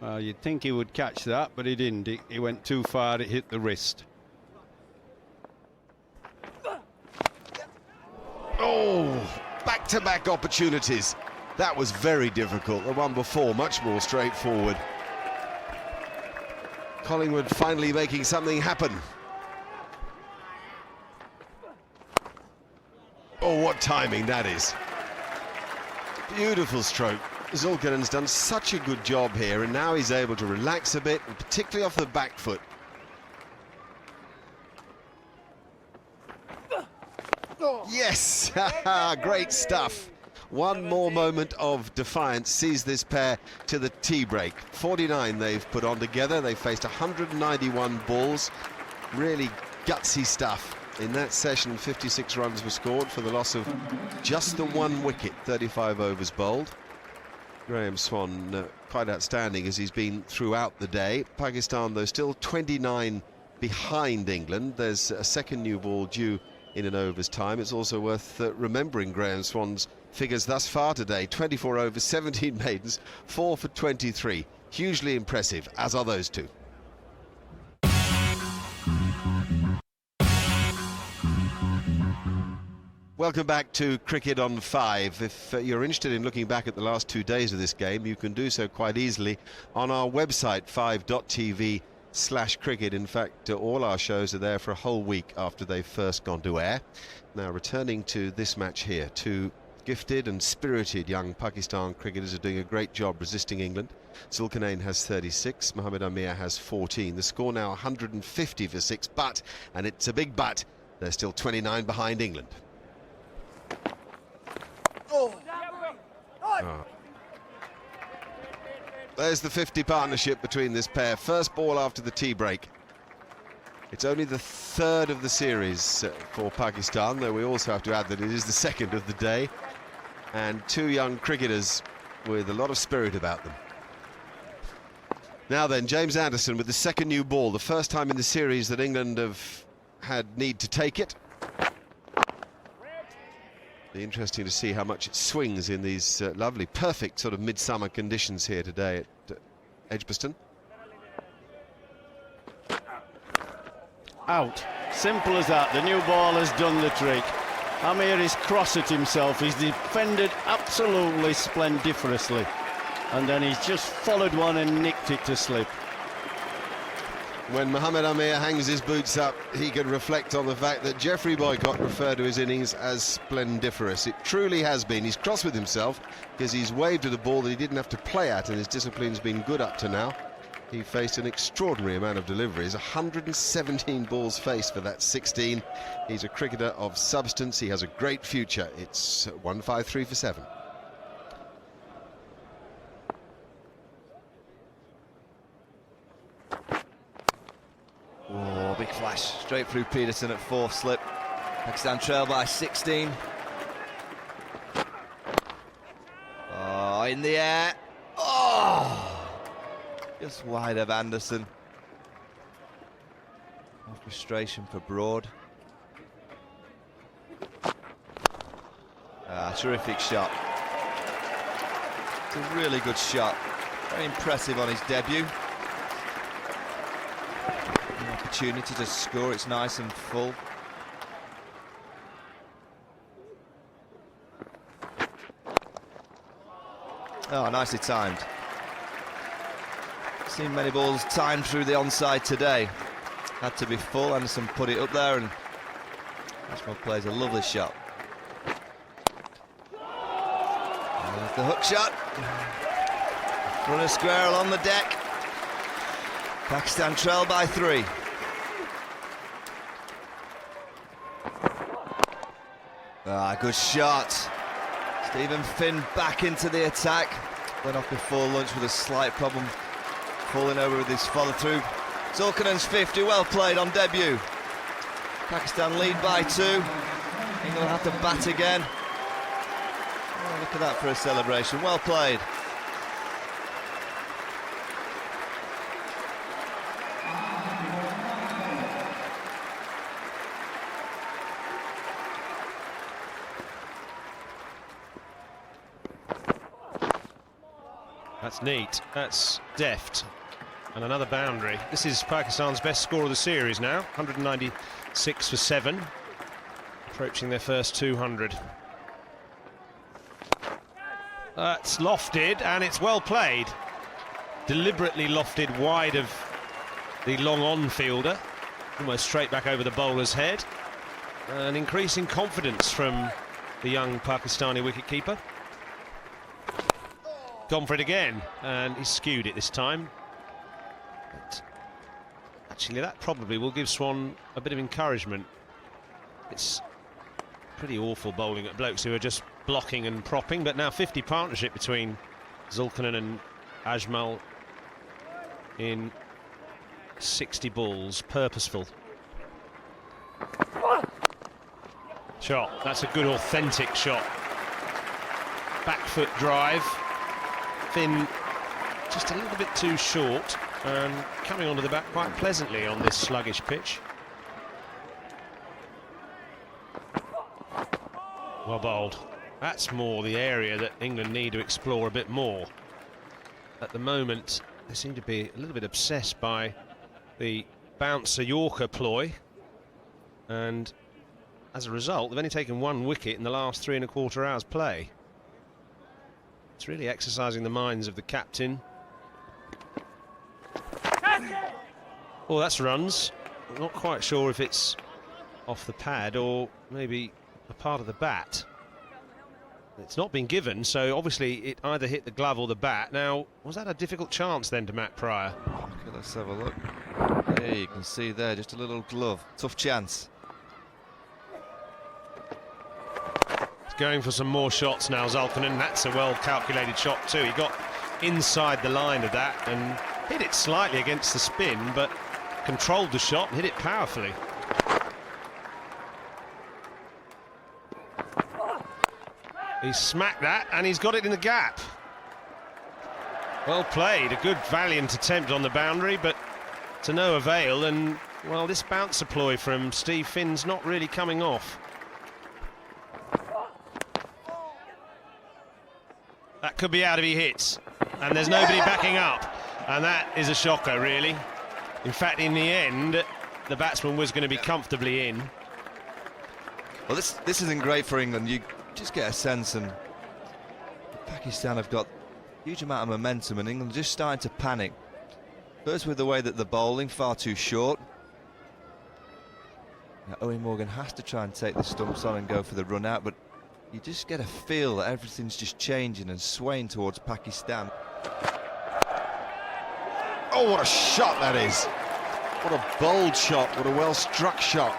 Well, you'd think he would catch that, but he didn't. He went too far. It hit the wrist.
Oh, back-to-back opportunities. That was very difficult. The one before, much more straightforward. Collingwood finally making something happen. Oh, what timing that is. Beautiful stroke. Zulkarnain's done such a good job here, and now he's able to relax a bit, and particularly off the back foot. Yes, great stuff. One more moment of defiance sees this pair to the tea break. 49 they've put on together. They faced 191 balls. Really gutsy stuff. In that session, 56 runs were scored for the loss of just the 1 wicket, 35 overs bowled. Graham Swan quite outstanding as he's been throughout the day. Pakistan, though, still 29 behind England. There's a second new ball due in an over's time. It's also worth remembering Graham Swan's figures thus far today. 24 overs, 17 maidens, 4 for 23. Hugely impressive, as are those two. Welcome back to Cricket on 5. If you're interested in looking back at the last 2 days of this game, you can do so quite easily on our website, 5.tv/cricket. In fact, all our shows are there for a whole week after they've first gone to air. Now, returning to this match here, two gifted and spirited young Pakistan cricketers are doing a great job resisting England. Zulkarnain has 36, Mohammad Amir has 14. The score now 150 for 6, but, and it's a big but, they're still 29 behind England. There's the 50 partnership between this pair. First ball after the tea break. It's only the 3rd of the series for Pakistan, though we also have to add that it is the 2nd of the day. And two young cricketers with a lot of spirit about them. Now then, James Anderson with the second new ball. The first time in the series that England have had need to take it. Be interesting to see how much it swings in these lovely, perfect sort of midsummer conditions here today at Edgbaston.
Out. Simple as that. The new ball has done the trick. Amir is cross at himself. He's defended absolutely splendiferously. And then he's just followed one and nicked it to slip.
When Mohammad Amir hangs his boots up, he can reflect on the fact that Geoffrey Boycott referred to his innings as splendiferous. It truly has been. He's cross with himself because he's waved at a ball that he didn't have to play at, and his discipline's been good up to now. He faced an extraordinary amount of deliveries, 117 balls faced for that 16. He's a cricketer of substance. He has a great future. It's 153 for 7.
smash straight through Peterson at fourth slip. Pakistan trail by 16. Oh, in the air. Oh! Just wide of Anderson. No frustration for Broad. Terrific shot. It's a really good shot. Very impressive on his debut. An opportunity to score, it's nice and full. Oh, nicely timed. Seen many balls timed through the onside today. Had to be full. Anderson put it up there, and Ashmore plays a lovely shot. And there's the hook shot. Runner square along the deck. Pakistan trail by 3. Good shot. Stephen Finn back into the attack. Went off before lunch with a slight problem falling over with his follow-through. Zulkarnain's 50, well played on debut. Pakistan lead by 2. England will have to bat again. Oh, look at that for a celebration, well played.
That's neat, that's deft. And another boundary. This is Pakistan's best score of the series now, 196 for 7. Approaching their first 200. That's lofted, and it's well played. Deliberately lofted wide of the long-on fielder. Almost straight back over the bowler's head. An increasing confidence from the young Pakistani wicketkeeper. Gone for it again, and he's skewed it this time. But actually, that probably will give Swan a bit of encouragement. It's pretty awful bowling at blokes who are just blocking and propping, but now 50 partnership between Zulkarnain and Ajmal in 60 balls, purposeful. Shot, that's a good authentic shot. Back foot drive. Finn just a little bit too short and coming onto the bat quite pleasantly on this sluggish pitch. Well bowled. That's more the area that England need to explore a bit more. At the moment, they seem to be a little bit obsessed by the bouncer Yorker ploy, and as a result, they've only taken 1 wicket in the last 3¼ hours play. It's really exercising the minds of the captain. Oh, that's runs. I'm not quite sure if it's off the pad or maybe a part of the bat. It's not been given, so obviously it either hit the glove or the bat. Now, was that a difficult chance then to Matt Pryor?
Okay, let's have a look. There you can see there, just a little glove. Tough chance.
Going for some more shots now, Zulkarnain. That's a well-calculated shot too. He got inside the line of that and hit it slightly against the spin, but controlled the shot and hit it powerfully. He smacked that and he's got it in the gap. Well played, a good valiant attempt on the boundary, but to no avail, and well, this bouncer ploy from Steve Finn's not really coming off. That could be out if he hits, and there's nobody backing up, and that is a shocker, really. In fact, in the end, the batsman was going to be comfortably in.
Well, this isn't great for England. You just get a sense, and Pakistan have got a huge amount of momentum, and England just starting to panic. First with the way that they're bowling, far too short. Now, Owen Morgan has to try and take the stumps on and go for the run out, but you just get a feel that everything's just changing and swaying towards Pakistan.
Oh, what a shot that is. What a bold shot, what a well-struck shot.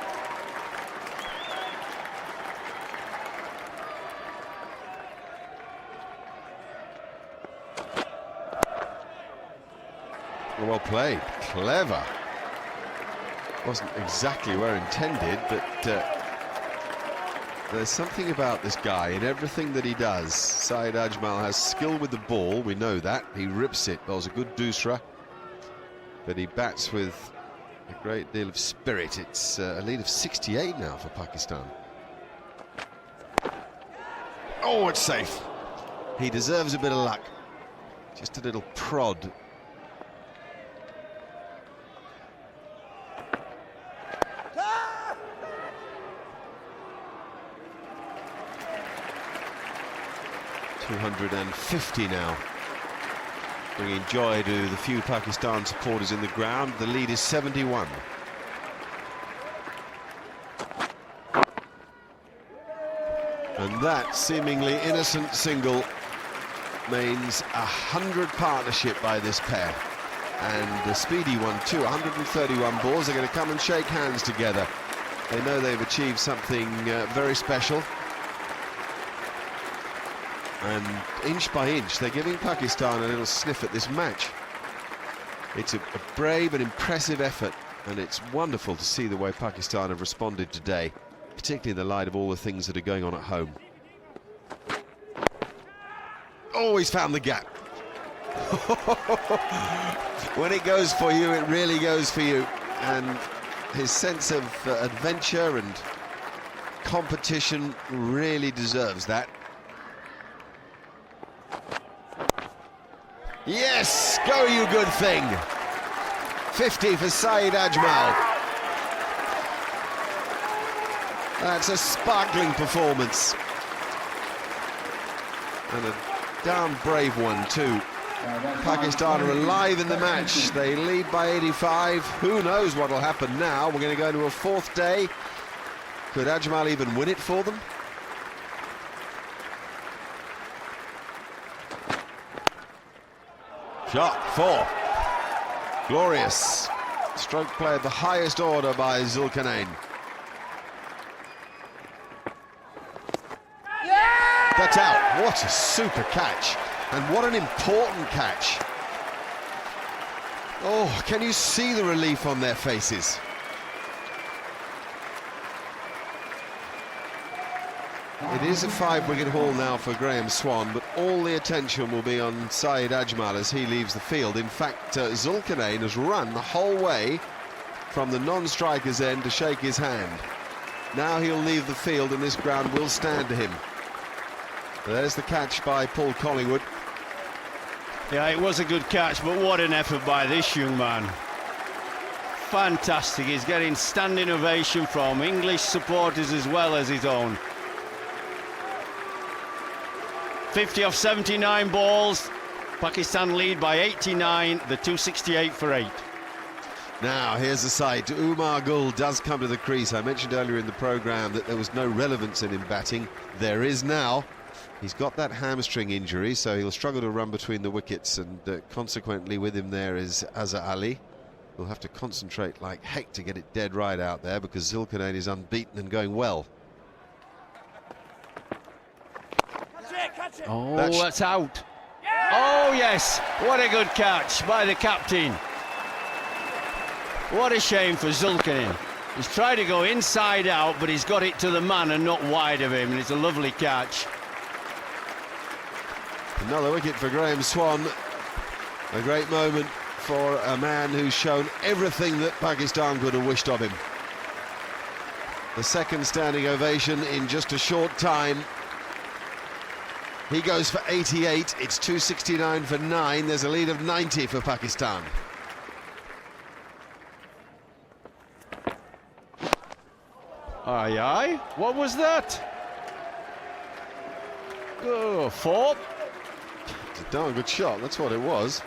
Well played, clever. Wasn't exactly where intended, but there's something about this guy in everything that he does. Saeed Ajmal has skill with the ball, we know that. He rips it. That was a good doosra, but he bats with a great deal of spirit. It's a lead of 68 now for Pakistan. Oh, it's safe. He deserves a bit of luck. Just a little prod. .250 now, bringing joy to the few Pakistan supporters in the ground. The lead is 71. And that seemingly innocent single means 100 partnership by this pair, and a speedy one too. 131 balls. They're going to come and shake hands together. They know they've achieved something very special. And inch by inch, they're giving Pakistan a little sniff at this match. It's a brave and impressive effort, and it's wonderful to see the way Pakistan have responded today, particularly in the light of all the things that are going on at home. Always found the gap. When it goes for you, it really goes for you. And his sense of adventure and competition really deserves that. Yes, go you good thing. 50 for Saeed Ajmal. That's a sparkling performance. And a damn brave one too. Pakistan are alive in the match. They lead by 85. Who knows what will happen now? We're going to go to a fourth day. Could Ajmal even win it for them? Shot 4. Glorious. Stroke play of the highest order by Zulkarnain. That's out. What a super catch. And what an important catch. Oh, can you see the relief on their faces? It is a 5-wicket haul now for Graham Swan, but all the attention will be on Saeed Ajmal as he leaves the field. In fact, Zulkarnain has run the whole way from the non-striker's end to shake his hand. Now he'll leave the field and this ground will stand to him. There's the catch by Paul Collingwood.
Yeah, it was a good catch, but what an effort by this young man. Fantastic. He's getting standing ovation from English supporters as well as his own. 50 off 79 balls. Pakistan lead by 89, the 268 for 8.
Now, here's the sight. Umar Gul does come to the crease. I mentioned earlier in the programme that there was no relevance in him batting. There is now. He's got that hamstring injury, so he'll struggle to run between the wickets, and consequently with him there is Azhar Ali. He'll have to concentrate like heck to get it dead right out there, because Zulkarnain is unbeaten and going well.
Oh, that's out. Oh, yes. What a good catch by the captain. What a shame for Zulkarnain. He's tried to go inside out, but he's got it to the man and not wide of him, and it's a lovely catch.
Another wicket for Graham Swan. A great moment for a man who's shown everything that Pakistan could have wished of him. The second standing ovation in just a short time. He goes for 88. It's 269 for 9. There's a lead of 90 for Pakistan.
Aye, aye. What was that? Oh, 4.
It's a darn good shot. That's what it was.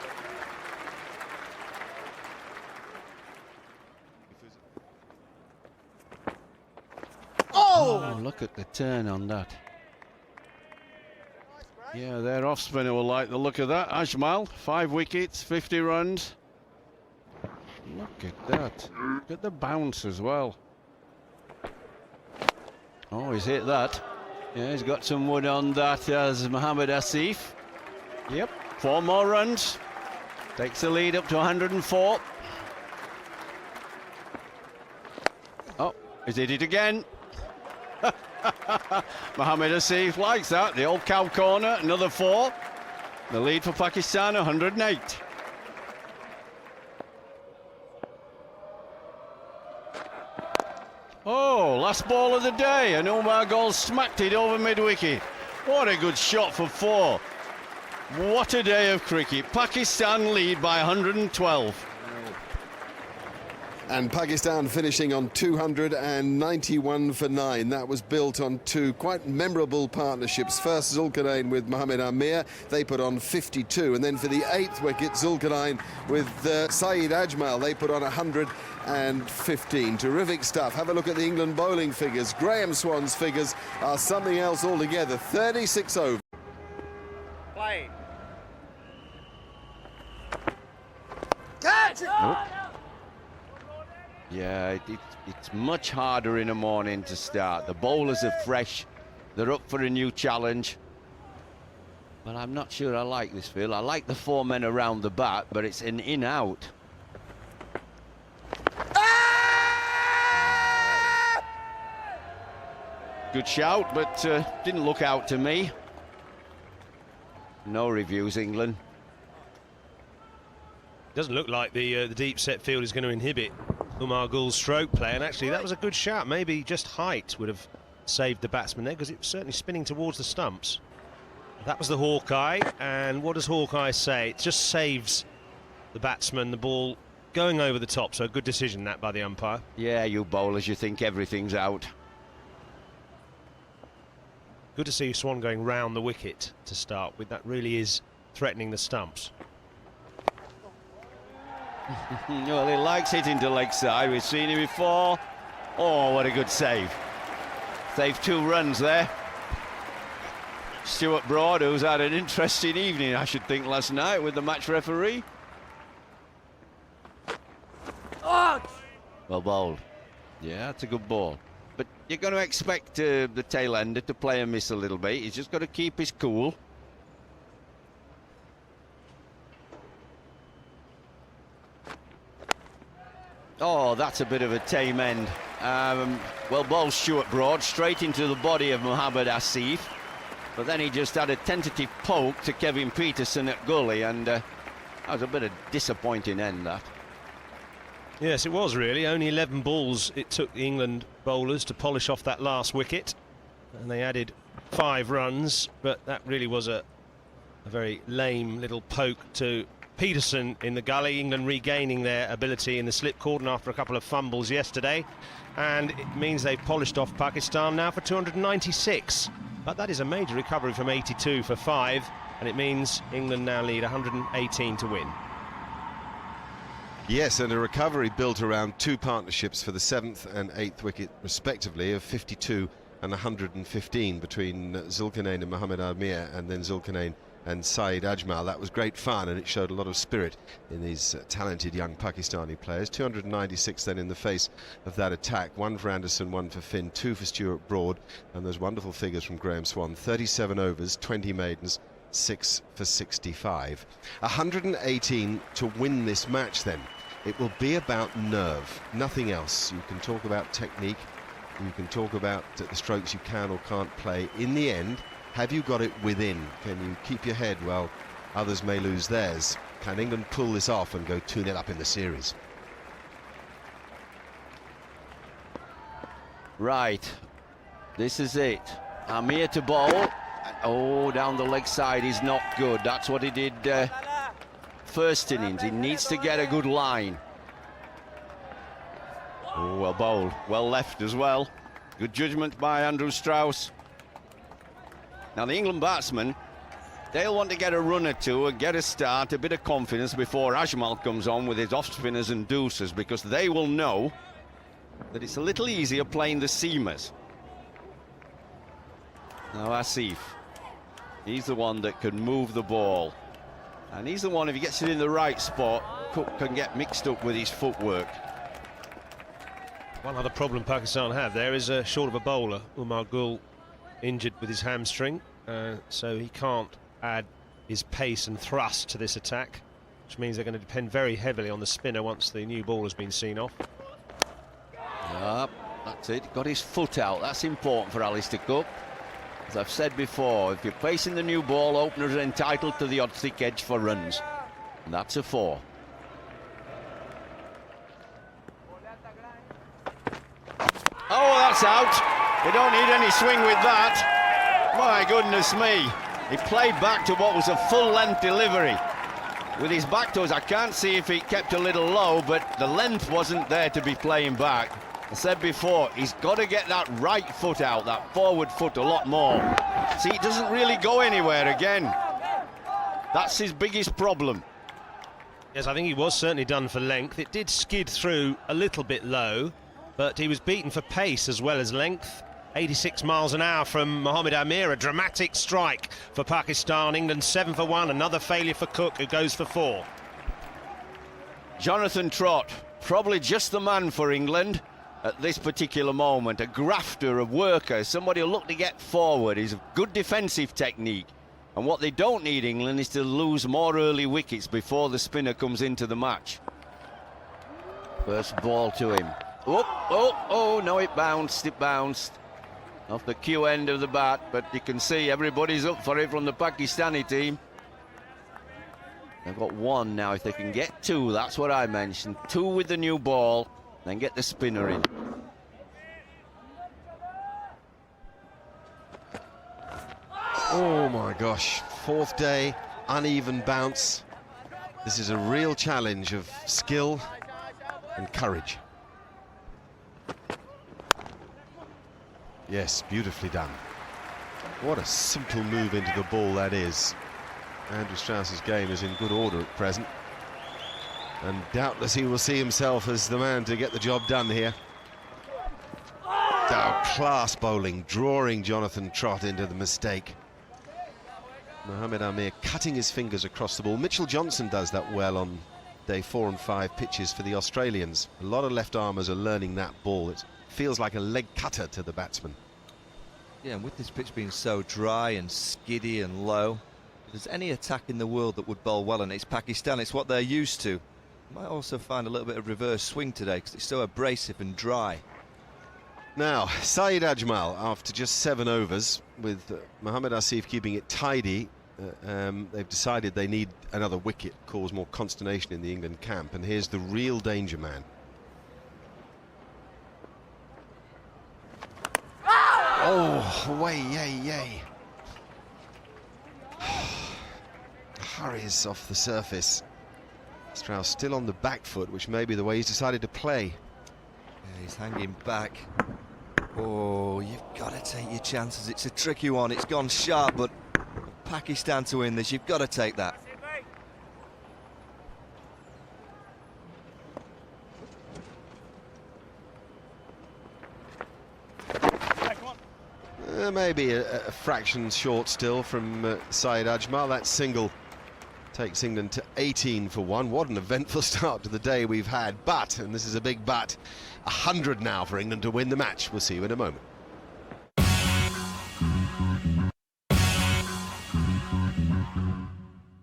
Oh, look at the turn on that. Yeah, their off spinner will like the look of that. Ajmal, 5 wickets, 50 runs. Look at that. Look at the bounce as well. Oh, he's hit that. Yeah, he's got some wood on that as Mohammad Asif. Yep, 4 more runs. Takes the lead up to 104. He did it again. Mohammed Asif likes that. The old cow corner, another 4. The lead for Pakistan, 108. Oh, last ball of the day, and Umar Gul smacked it over mid-wicket. What a good shot for 4. What a day of cricket. Pakistan lead by 112.
And Pakistan finishing on 291 for 9. That was built on 2 quite memorable partnerships. First, Zulkarnain with Mohammed Amir. They put on 52. And then for the 8th wicket, Zulkarnain with Saeed Ajmal. They put on 115. Terrific stuff. Have a look at the England bowling figures. Graham Swan's figures are something else altogether. 36 overs.
Play.
Catch!
Yeah, it's much harder in the morning to start. The bowlers are fresh. They're up for a new challenge. But I'm not sure I like this, Phil. I like the 4 men around the bat, but it's an in-out. Good shout, but didn't look out to me. No reviews, England.
Doesn't look like the deep set field is going to inhibit Umar Gul's stroke play, and actually that was a good shout. Maybe just height would have saved the batsman there, because it was certainly spinning towards the stumps. That was the Hawkeye, and what does Hawkeye say? It just saves the batsman, the ball going over the top, so a good decision that by the umpire.
Yeah, you bowlers, you think everything's out.
Good to see Swan going round the wicket to start with. That really is threatening the stumps.
Well, he likes hitting to leg side. We've seen him before. Oh, what a good save. Saved 2 runs there. Stuart Broad, who's had an interesting evening, I should think, last night with the match referee. Well bowled. Yeah, that's a good ball. But you're going to expect the tail ender to play and miss a little bit. He's just got to keep his cool. Oh, that's a bit of a tame end. Well bowled Stuart Broad, straight into the body of Mohammed Asif. But then he just had a tentative poke to Kevin Peterson at gully, and that was a bit of disappointing end, that.
Yes, it was really. Only 11 balls it took the England bowlers to polish off that last wicket. And they added 5 runs, but that really was a very lame little poke to Peterson in the gully. England regaining their ability in the slip cordon after a couple of fumbles yesterday, and it means they've polished off Pakistan now for 296. But that is a major recovery from 82 for 5, and it means England now lead 118 to win.
Yes, and a recovery built around 2 partnerships for the 7th and 8th wicket respectively of 52 and 115 between Zulkarnain and Mohammed Amir, and then Zulkarnain and Saeed Ajmal. That was great fun, and it showed a lot of spirit in these talented young Pakistani players. 296 then in the face of that attack. 1 for Anderson, 1 for Finn, 2 for Stuart Broad, and those wonderful figures from Graham Swan. 37 overs, 20 maidens, 6 for 65. 118 to win this match then. It will be about nerve, nothing else. You can talk about technique, you can talk about the strokes you can or can't play. In the end, have you got it within? Can you keep your head while others may lose theirs? Can England pull this off and go 2-0 up in the series?
Right, this is it. Amir to bowl. Oh, down the leg side is not good. That's what he did first innings. He needs to get a good line. Oh, well bowled, well left as well. Good judgment by Andrew Strauss. Now the England batsmen, they'll want to get a run or two and get a start, a bit of confidence before Ajmal comes on with his off spinners and deuces, because they will know that it's a little easier playing the seamers. Now Asif, he's the one that can move the ball, and he's the one, if he gets it in the right spot, Cook can get mixed up with his footwork.
One other problem Pakistan have there is short of a bowler. Umar Gul injured with his hamstring, so he can't add his pace and thrust to this attack, which means they're going to depend very heavily on the spinner once the new ball has been seen off.
That's it, got his foot out. That's important for Alistair Cook. As I've said before, if you're facing the new ball, openers are entitled to the odd thick edge for runs. And that's a 4. Oh, that's out. You don't need any swing with that. My goodness me. He played back to what was a full-length delivery. With his back toes, I can't see if he kept a little low, but the length wasn't there to be playing back. I said before, he's got to get that right foot out, that forward foot a lot more. See, it doesn't really go anywhere again. That's his biggest problem.
Yes, I think he was certainly done for length. It did skid through a little bit low, but he was beaten for pace as well as length. 86 miles an hour from Mohamed Amir, a dramatic strike for Pakistan. England 7 for 1, another failure for Cook, who goes for 4.
Jonathan Trott, probably just the man for England at this particular moment. A grafter, a worker, somebody who'll look to get forward. He's a good defensive technique. And what they don't need, England, is to lose more early wickets before the spinner comes into the match. First ball to him. Oh, no, it bounced. Off the Q end of the bat, but you can see everybody's up for it from the Pakistani team. They've got 1 now. If they can get 2, that's what I mentioned. 2 with the new ball, then get the spinner in.
Oh my gosh, 4th day, uneven bounce. This is a real challenge of skill and courage. Yes, beautifully done. What a simple move into the ball that is. Andrew Strauss's game is in good order at present, and doubtless he will see himself as the man to get the job done here. Oh, class bowling, drawing Jonathan Trott into the mistake. Mohamed Amir cutting his fingers across the ball. Mitchell Johnson does that well on day 4 and 5 pitches for the Australians. A lot of left-armers are learning that ball. It feels like a leg cutter to the batsman.
Yeah, and with this pitch being so dry and skiddy and low, if there's any attack in the world that would bowl well, and it's Pakistan, it's what they're used to. Might also find a little bit of reverse swing today because it's so abrasive and dry.
Now, Saeed Ajmal, after just 7 overs, with Mohammad Asif keeping it tidy, they've decided they need another wicket, cause more consternation in the England camp, and here's the real danger man. Oh, way, yay. Hurries off the surface. Strauss still on the back foot, which may be the way he's decided to play.
Yeah, he's hanging back. Oh, you've got to take your chances. It's a tricky one. It's gone sharp, but Pakistan to win this, you've got to take that.
Maybe a fraction short still from Saeed Ajmal. That single takes England to 18 for 1. What an eventful start to the day we've had. But, and this is a big but, 100 now for England to win the match. We'll see you in a moment.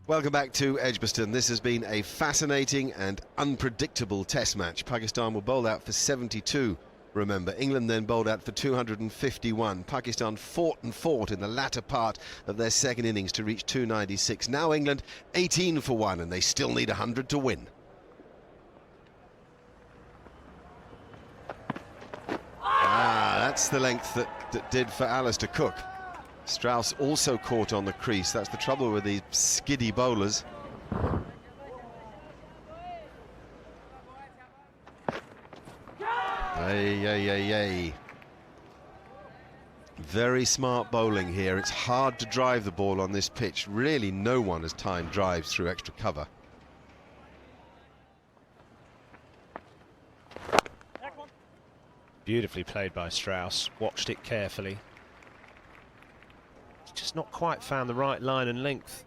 Welcome back to Edgbaston. This has been a fascinating and unpredictable test match. Pakistan were bowled out for 72. Remember, England then bowled out for 251. Pakistan fought and fought in the latter part of their second innings to reach 296. Now England 18 for 1, and they still need 100 to win. That's the length that did for Alistair Cook. Strauss also caught on the crease. That's the trouble with these skiddy bowlers. Ay. Very smart bowling here. It's hard to drive the ball on this pitch. Really, no one has timed drives through extra cover.
Beautifully played by Strauss. Watched it carefully. He's just not quite found the right line and length,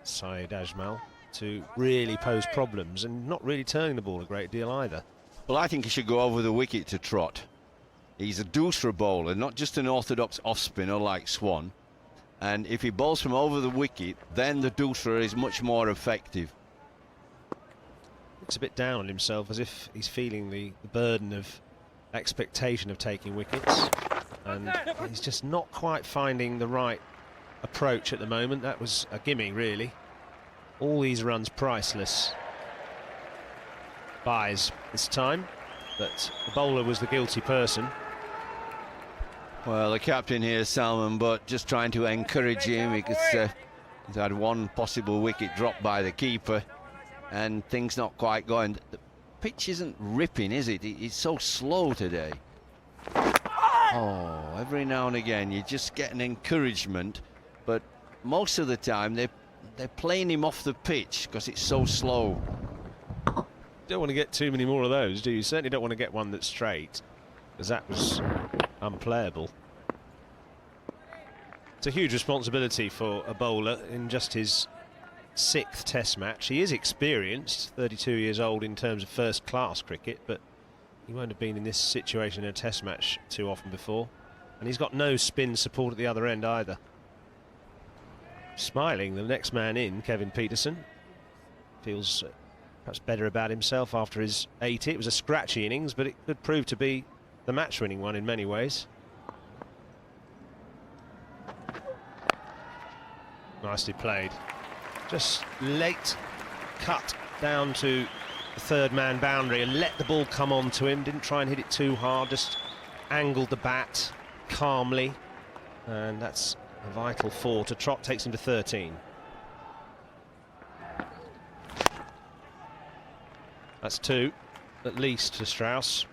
Saeed Ajmal, to really pose problems, and not really turning the ball a great deal either.
Well, I think he should go over the wicket to Trott. He's a doosra bowler, not just an orthodox off-spinner like Swan. And if he bowls from over the wicket, then the doosra is much more effective.
Looks a bit down on himself, as if he's feeling the burden of expectation of taking wickets, and he's just not quite finding the right approach at the moment. That was a gimme, really. All these runs priceless. Buys this time, but the bowler was the guilty person.
Well, the captain here, Salman, but just trying to encourage him because he's had one possible wicket dropped by the keeper and things not quite going. The pitch isn't ripping, is it? It's so slow today. Oh, every now and again you just get an encouragement, but most of the time they're playing him off the pitch because it's so slow.
Don't want to get too many more of those, do you? Certainly don't want to get one that's straight, because that was unplayable. It's a huge responsibility for a bowler in just his 6th Test match. He is experienced, 32 years old in terms of first-class cricket, but he won't have been in this situation in a Test match too often before. And he's got no spin support at the other end either. Smiling, the next man in, Kevin Peterson, feels perhaps better about himself after his 80. It was a scratchy innings, but it could prove to be the match-winning one in many ways. Nicely played. Just late cut down to the 3rd man boundary and let the ball come on to him. Didn't try and hit it too hard, just angled the bat calmly. And that's a vital 4 to Trott, takes him to 13. That's 2, at least, to Strauss.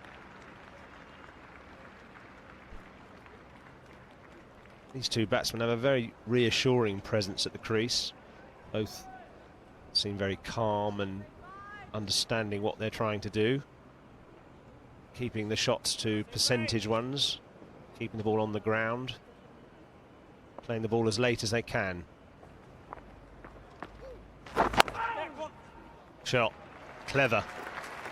These two batsmen have a very reassuring presence at the crease. Both seem very calm and understanding what they're trying to do. Keeping the shots to percentage ones, keeping the ball on the ground, playing the ball as late as they can. Shot, clever.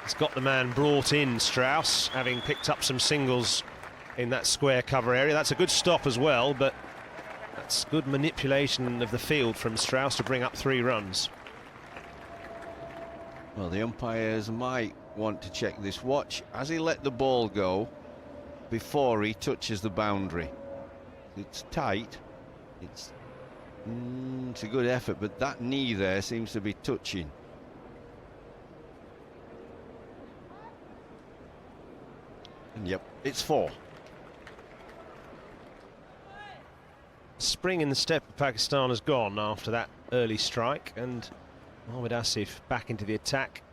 He's got the man brought in, Strauss, having picked up some singles in that square cover area. That's a good stop as well, but that's good manipulation of the field from Strauss to bring up 3 runs.
Well, the umpires might want to check this. Watch as he let the ball go before he touches the boundary. It's tight. It's a good effort, but that knee there seems to be touching. And yep, it's 4.
Spring in the step of Pakistan has gone after that early strike, and Mohammad Asif back into the attack.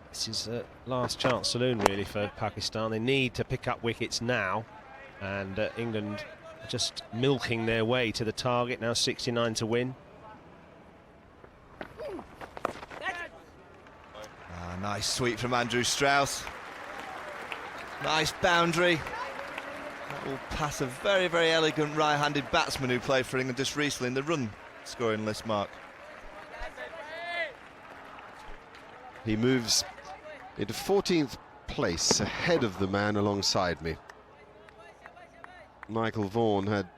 This is a last chance saloon really for Pakistan. They need to pick up wickets now, and England just milking their way to the target, now 69 to win.
Nice sweep from Andrew Strauss. Nice boundary. That will pass a very, very elegant right-handed batsman who played for England just recently in the run-scoring list, Mark.
He moves into 14th place, ahead of the man alongside me. Michael Vaughan had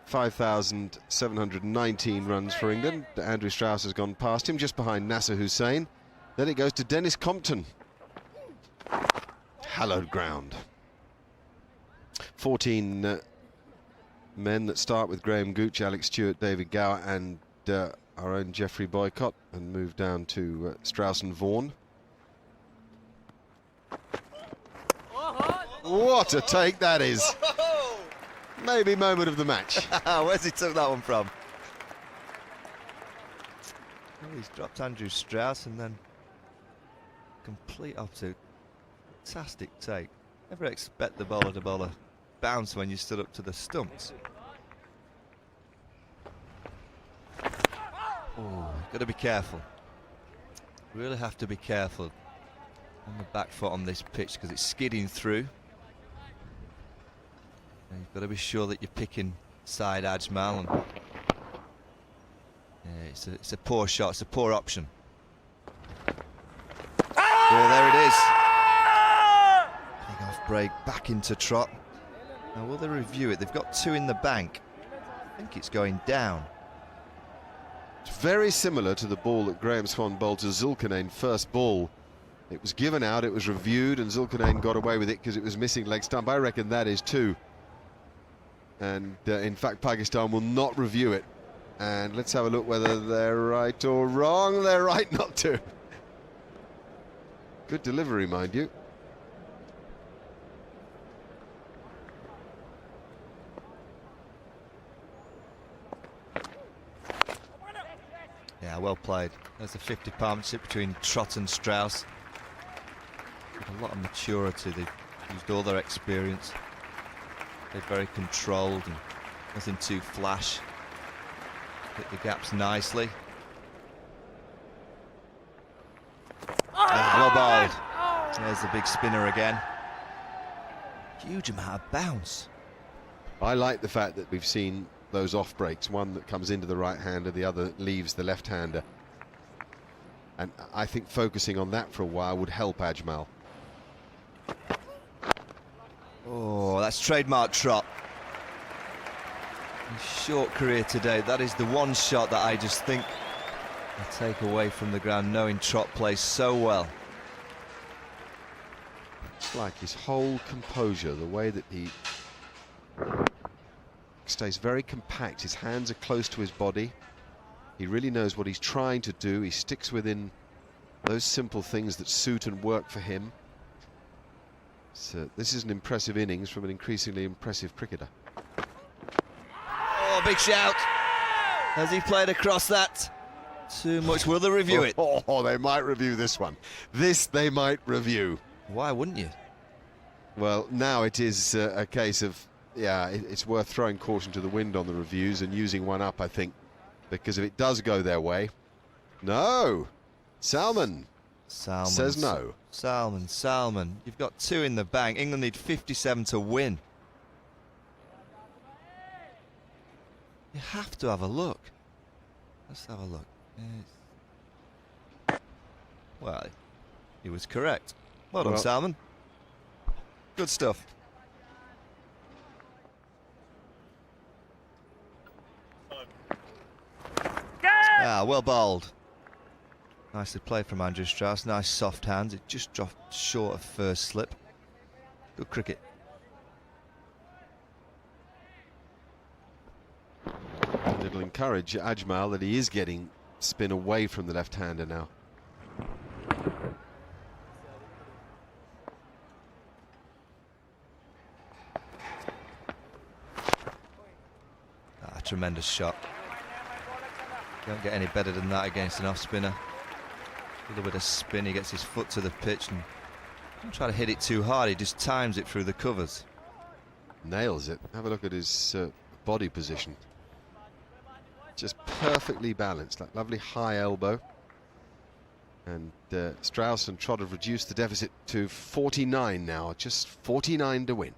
5,719 runs for England. Andrew Strauss has gone past him, just behind Nasser Hussain. Then it goes to Dennis Compton. Hallowed ground. 14 men that start with Graham Gooch, Alex Stewart, David Gower and our own Geoffrey Boycott, and move down to Strauss and Vaughan. What a take that is. Maybe moment of the match.
Where's he took that one from? Well, he's dropped Andrew Strauss and then complete opposite. Fantastic take. Never expect the bowler to bowl a bounce when you stood up to the stumps. Oh, got to be careful. Really have to be careful on the back foot on this pitch because it's skidding through. And you've got to be sure that you're picking side Ajmal. And yeah, it's a poor shot. It's a poor option. Yeah, there it is. Big off break back into Trott. Now will they review it? They've got 2 in the bank. I think it's going down.
It's very similar to the ball that Graham Swan bowled to Zulkarnain first ball It was given out, it was reviewed, and Zulkarnain got away with it because it was missing leg stump. I reckon that is too. And in fact, Pakistan will not review it. And let's have a look whether they're right or wrong. They're right not to. Good delivery, mind you.
Yeah, well played. There's a 50 partnership between Trott and Strauss. With a lot of maturity. They've used all their experience. They're very controlled and nothing too flash. Hit the gaps nicely. Well bowled. There's the big spinner again. Huge amount of bounce.
I like the fact that we've seen those off breaks, one that comes into the right hander, the other leaves the left hander. And I think focusing on that for a while would help Ajmal.
Oh, that's trademark Trott. His short career today, that is the one shot that I just think I take away from the ground, knowing Trott plays so well.
It's like his whole composure, the way that he stays very compact, his hands are close to his body. He really knows what he's trying to do. He sticks within those simple things that suit and work for him. So this is an impressive innings from an increasingly impressive cricketer.
Oh, big shout. Has he played across that? Too much. Will they review it?
Oh, they might review this one. This they might review.
Why wouldn't you?
Well, now it is a case of, yeah, it's worth throwing caution to the wind on the reviews and using one up, I think, because if it does go their way. No! Salman says no.
Salman. You've got 2 in the bank. England need 57 to win. You have to have a look. Let's have a look. Well, he was correct. Well done, Salman. Good stuff. Well bowled. Nicely played from Andrew Strauss. Nice soft hands. It just dropped short of first slip. Good cricket.
And it'll encourage Ajmal that he is getting spin away from the left-hander now.
Tremendous shot. Don't get any better than that against an off-spinner. A little bit of spin, he gets his foot to the pitch and don't try to hit it too hard, he just times it through the covers.
Nails it. Have a look at his body position. Just perfectly balanced, that lovely high elbow. And Strauss and Trott have reduced the deficit to 49 now, just 49 to win.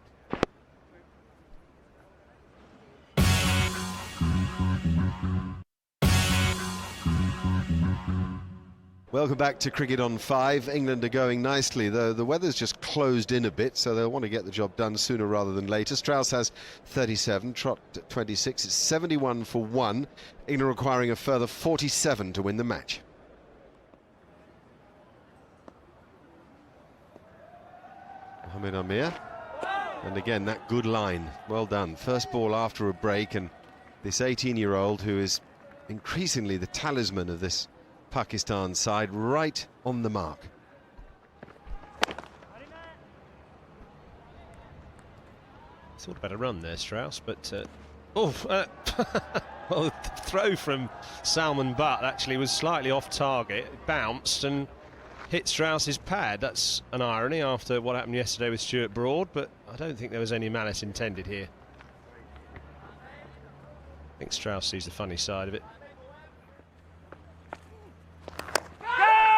Welcome back to Cricket on 5. England are going nicely, though the weather's just closed in a bit, so they'll want to get the job done sooner rather than later. Strauss has 37, Trott 26. It's 71 for 1. England requiring a further 47 to win the match. Mohamed Amir. And again, that good line. Well done. First ball after a break, and this 18-year-old who is increasingly the talisman of this Pakistan side, right on the mark.
Thought about a run there, Strauss, but well, the throw from Salman Butt actually was slightly off target. It bounced and hit Strauss's pad. That's an irony after what happened yesterday with Stuart Broad, but I don't think there was any malice intended here. I think Strauss sees the funny side of it.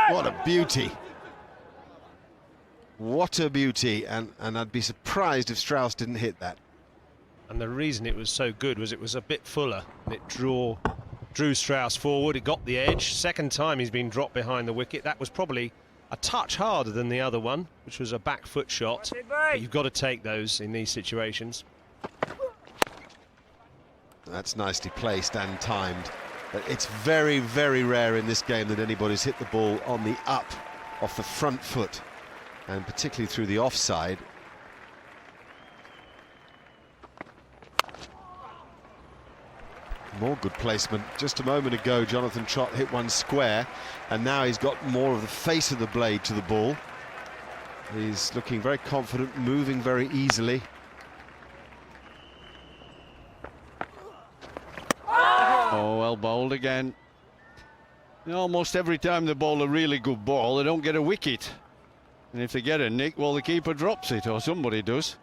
What a beauty. What a beauty, and I'd be surprised if Strauss didn't hit that.
And the reason it was so good was it was a bit fuller, and it drew Strauss forward. It got the edge. Second time he's been dropped behind the wicket. That was probably a touch harder than the other one, which was a back foot shot. But you've got to take those in these situations.
That's nicely placed and timed. It's very, very rare in this game that anybody's hit the ball on the up off the front foot, and particularly through the offside. More good placement. Just a moment ago, Jonathan Trott hit one square, and now he's got more of the face of the blade to the ball. He's looking very confident, moving very easily.
Oh, well bowled again. Almost every time they bowl a really good ball, they don't get a wicket. And if they get a nick, well, the keeper drops it, or somebody does.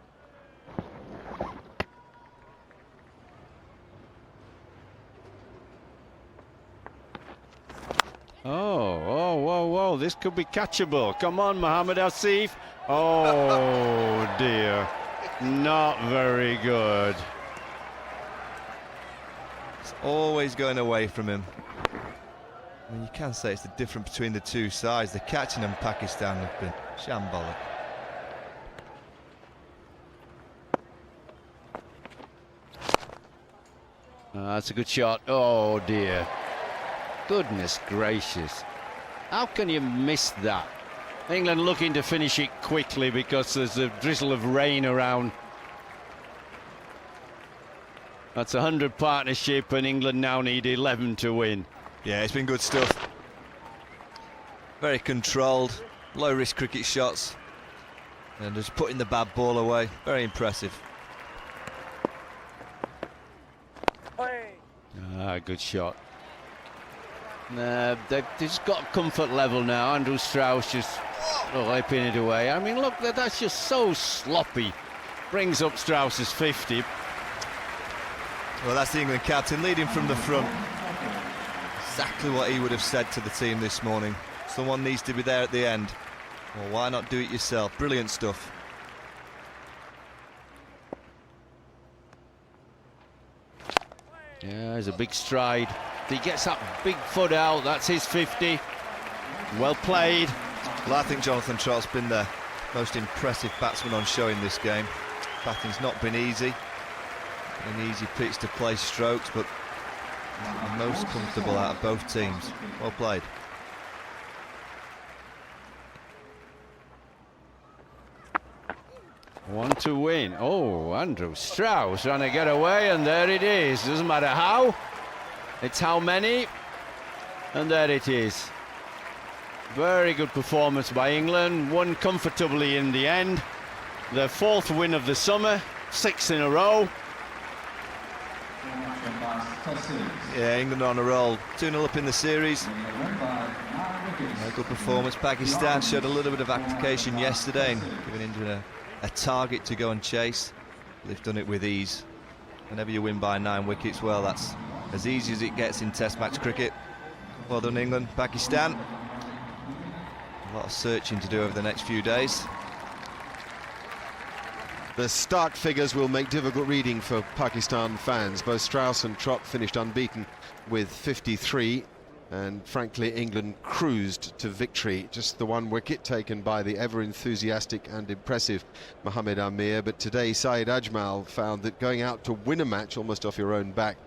Oh, whoa, this could be catchable. Come on, Mohammad Asif. Oh, dear. Not very good.
It's always going away from him. I mean, you can say it's the difference between the two sides. The catching and Pakistan have been shambolic.
That's a good shot. Oh, dear. Goodness gracious. How can you miss that? England looking to finish it quickly because there's a drizzle of rain around. That's 100 partnership, and England now need 11 to win.
Yeah, it's been good stuff. Very controlled, low-risk cricket shots, and just putting the bad ball away. Very impressive.
Good shot. They've just got a comfort level now. Andrew Strauss just whipping it away. I mean, look, that's just so sloppy. Brings up Strauss's 50.
Well, that's the England captain leading from the front. Exactly what he would have said to the team this morning. Someone needs to be there at the end. Well, why not do it yourself? Brilliant stuff.
Yeah, there's a big stride. He gets that big foot out. That's his 50. Well played.
Well, I think Jonathan Trott's been the most impressive batsman on show in this game. Batting's not been easy. An easy pitch to play strokes, but the most comfortable out of both teams. Well played.
One to win. Oh, Andrew Strauss trying to get away, and there it is. Doesn't matter how. It's how many. And there it is. Very good performance by England. Won comfortably in the end. Their 4th win of the summer. 6 in a row.
Yeah, England on a roll. 2-0 up in the series. A good performance. Pakistan showed a little bit of application yesterday and giving India a target to go and chase. They've done it with ease. Whenever you win by 9 wickets, well, that's as easy as it gets in Test match cricket. Well done, England. Pakistan, a lot of searching to do over the next few days.
The start figures will make difficult reading for Pakistan fans. Both Strauss and Trott finished unbeaten with 53, and frankly England cruised to victory. Just the 1 wicket taken by the ever enthusiastic and impressive Mohammad Amir, but today Saeed Ajmal found that going out to win a match almost off your own back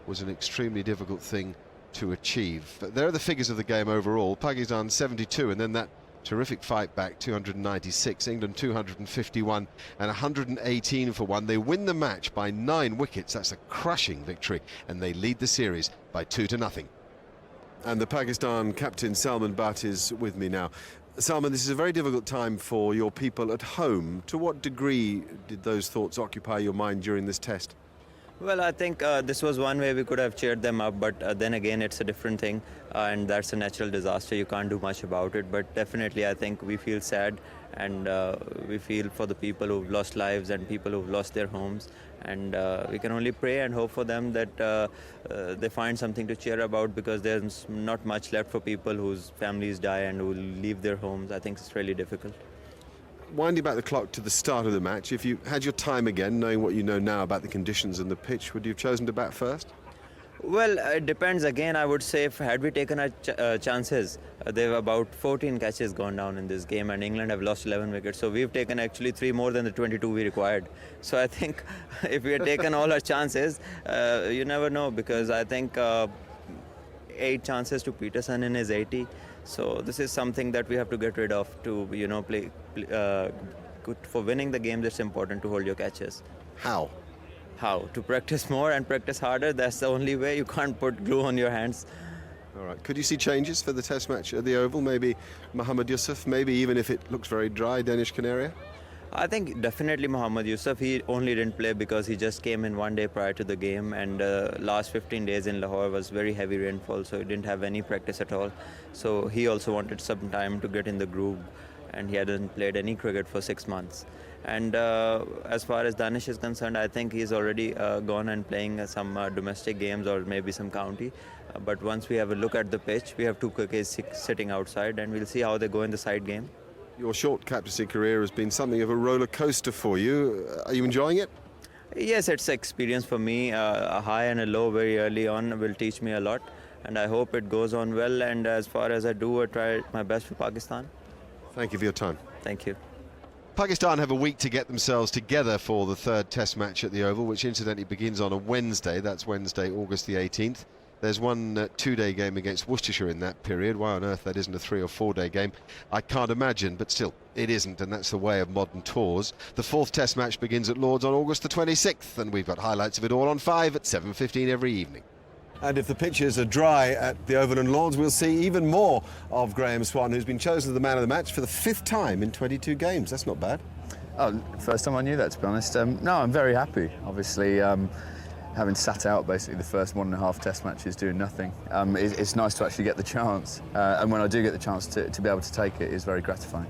was an extremely difficult thing to achieve. But there are the figures of the game overall. Pakistan 72, and then that terrific fight back, 296, England 251 and 118 for 1. They win the match by 9 wickets. That's a crushing victory, and they lead the series by 2-0. And the Pakistan captain Salman Butt is with me now. Salman, this is a very difficult time for your people at home. To what degree did those thoughts occupy your mind during this test?
Well, I think this was one way we could have cheered them up, but then again, it's a different thing, and that's a natural disaster. You can't do much about it, but definitely I think we feel sad, and we feel for the people who've lost lives and people who've lost their homes, and we can only pray and hope for them that they find something to cheer about, because there's not much left for people whose families die and who leave their homes. I think it's really difficult.
Winding back the clock to the start of the match, if you had your time again, knowing what you know now about the conditions and the pitch, would you have chosen to bat first?
Well, it depends. Again, I would say had we taken our chances, there were about 14 catches gone down in this game, and England have lost 11 wickets. So we've taken actually 3 more than the 22 we required. So I think if we had taken all our chances, you never know, because I think 8 chances to Peterson in his 80. So this is something that we have to get rid of to, play for winning the games. It's important to hold your catches.
How?
To practice more and practice harder. That's the only way. You can't put glue on your hands.
All right. Could you see changes for the Test match at the Oval? Maybe Mohammad Yusuf, maybe even if it looks very dry, Danish Canaria?
I think definitely Mohammad Yusuf. He only didn't play because he just came in one day prior to the game, and last 15 days in Lahore was very heavy rainfall, so he didn't have any practice at all. So he also wanted some time to get in the groove, and he hadn't played any cricket for 6 months. And as far as Danish is concerned, I think he's already gone and playing some domestic games or maybe some county. But once we have a look at the pitch, we have 2 crickets sitting outside, and we'll see how they go in the side game.
Your short captaincy career has been something of a roller coaster for you. Are you enjoying it?
Yes, it's an experience for me. A high and a low very early on will teach me a lot, and I hope it goes on well. And as far as I do, I try my best for Pakistan.
Thank you for your time.
Thank you.
Pakistan have a week to get themselves together for the 3rd Test match at the Oval, which incidentally begins on a Wednesday. That's Wednesday, August the 18th. There's one 2-day game against Worcestershire in that period. Why on earth that isn't a 3- or 4-day game, I can't imagine, but still, it isn't, and that's the way of modern tours. The 4th Test match begins at Lord's on August the 26th, and we've got highlights of it all on 5 at 7:15 every evening. And if the pitches are dry at the Oval and Lord's, we'll see even more of Graham Swan, who's been chosen the man of the match for the 5th time in 22 games. That's not bad.
Oh, first time I knew that, to be honest. No, I'm very happy. Obviously, having sat out basically the first 1.5 Test matches doing nothing, it's nice to actually get the chance. And when I do get the chance to be able to take it, it's very gratifying.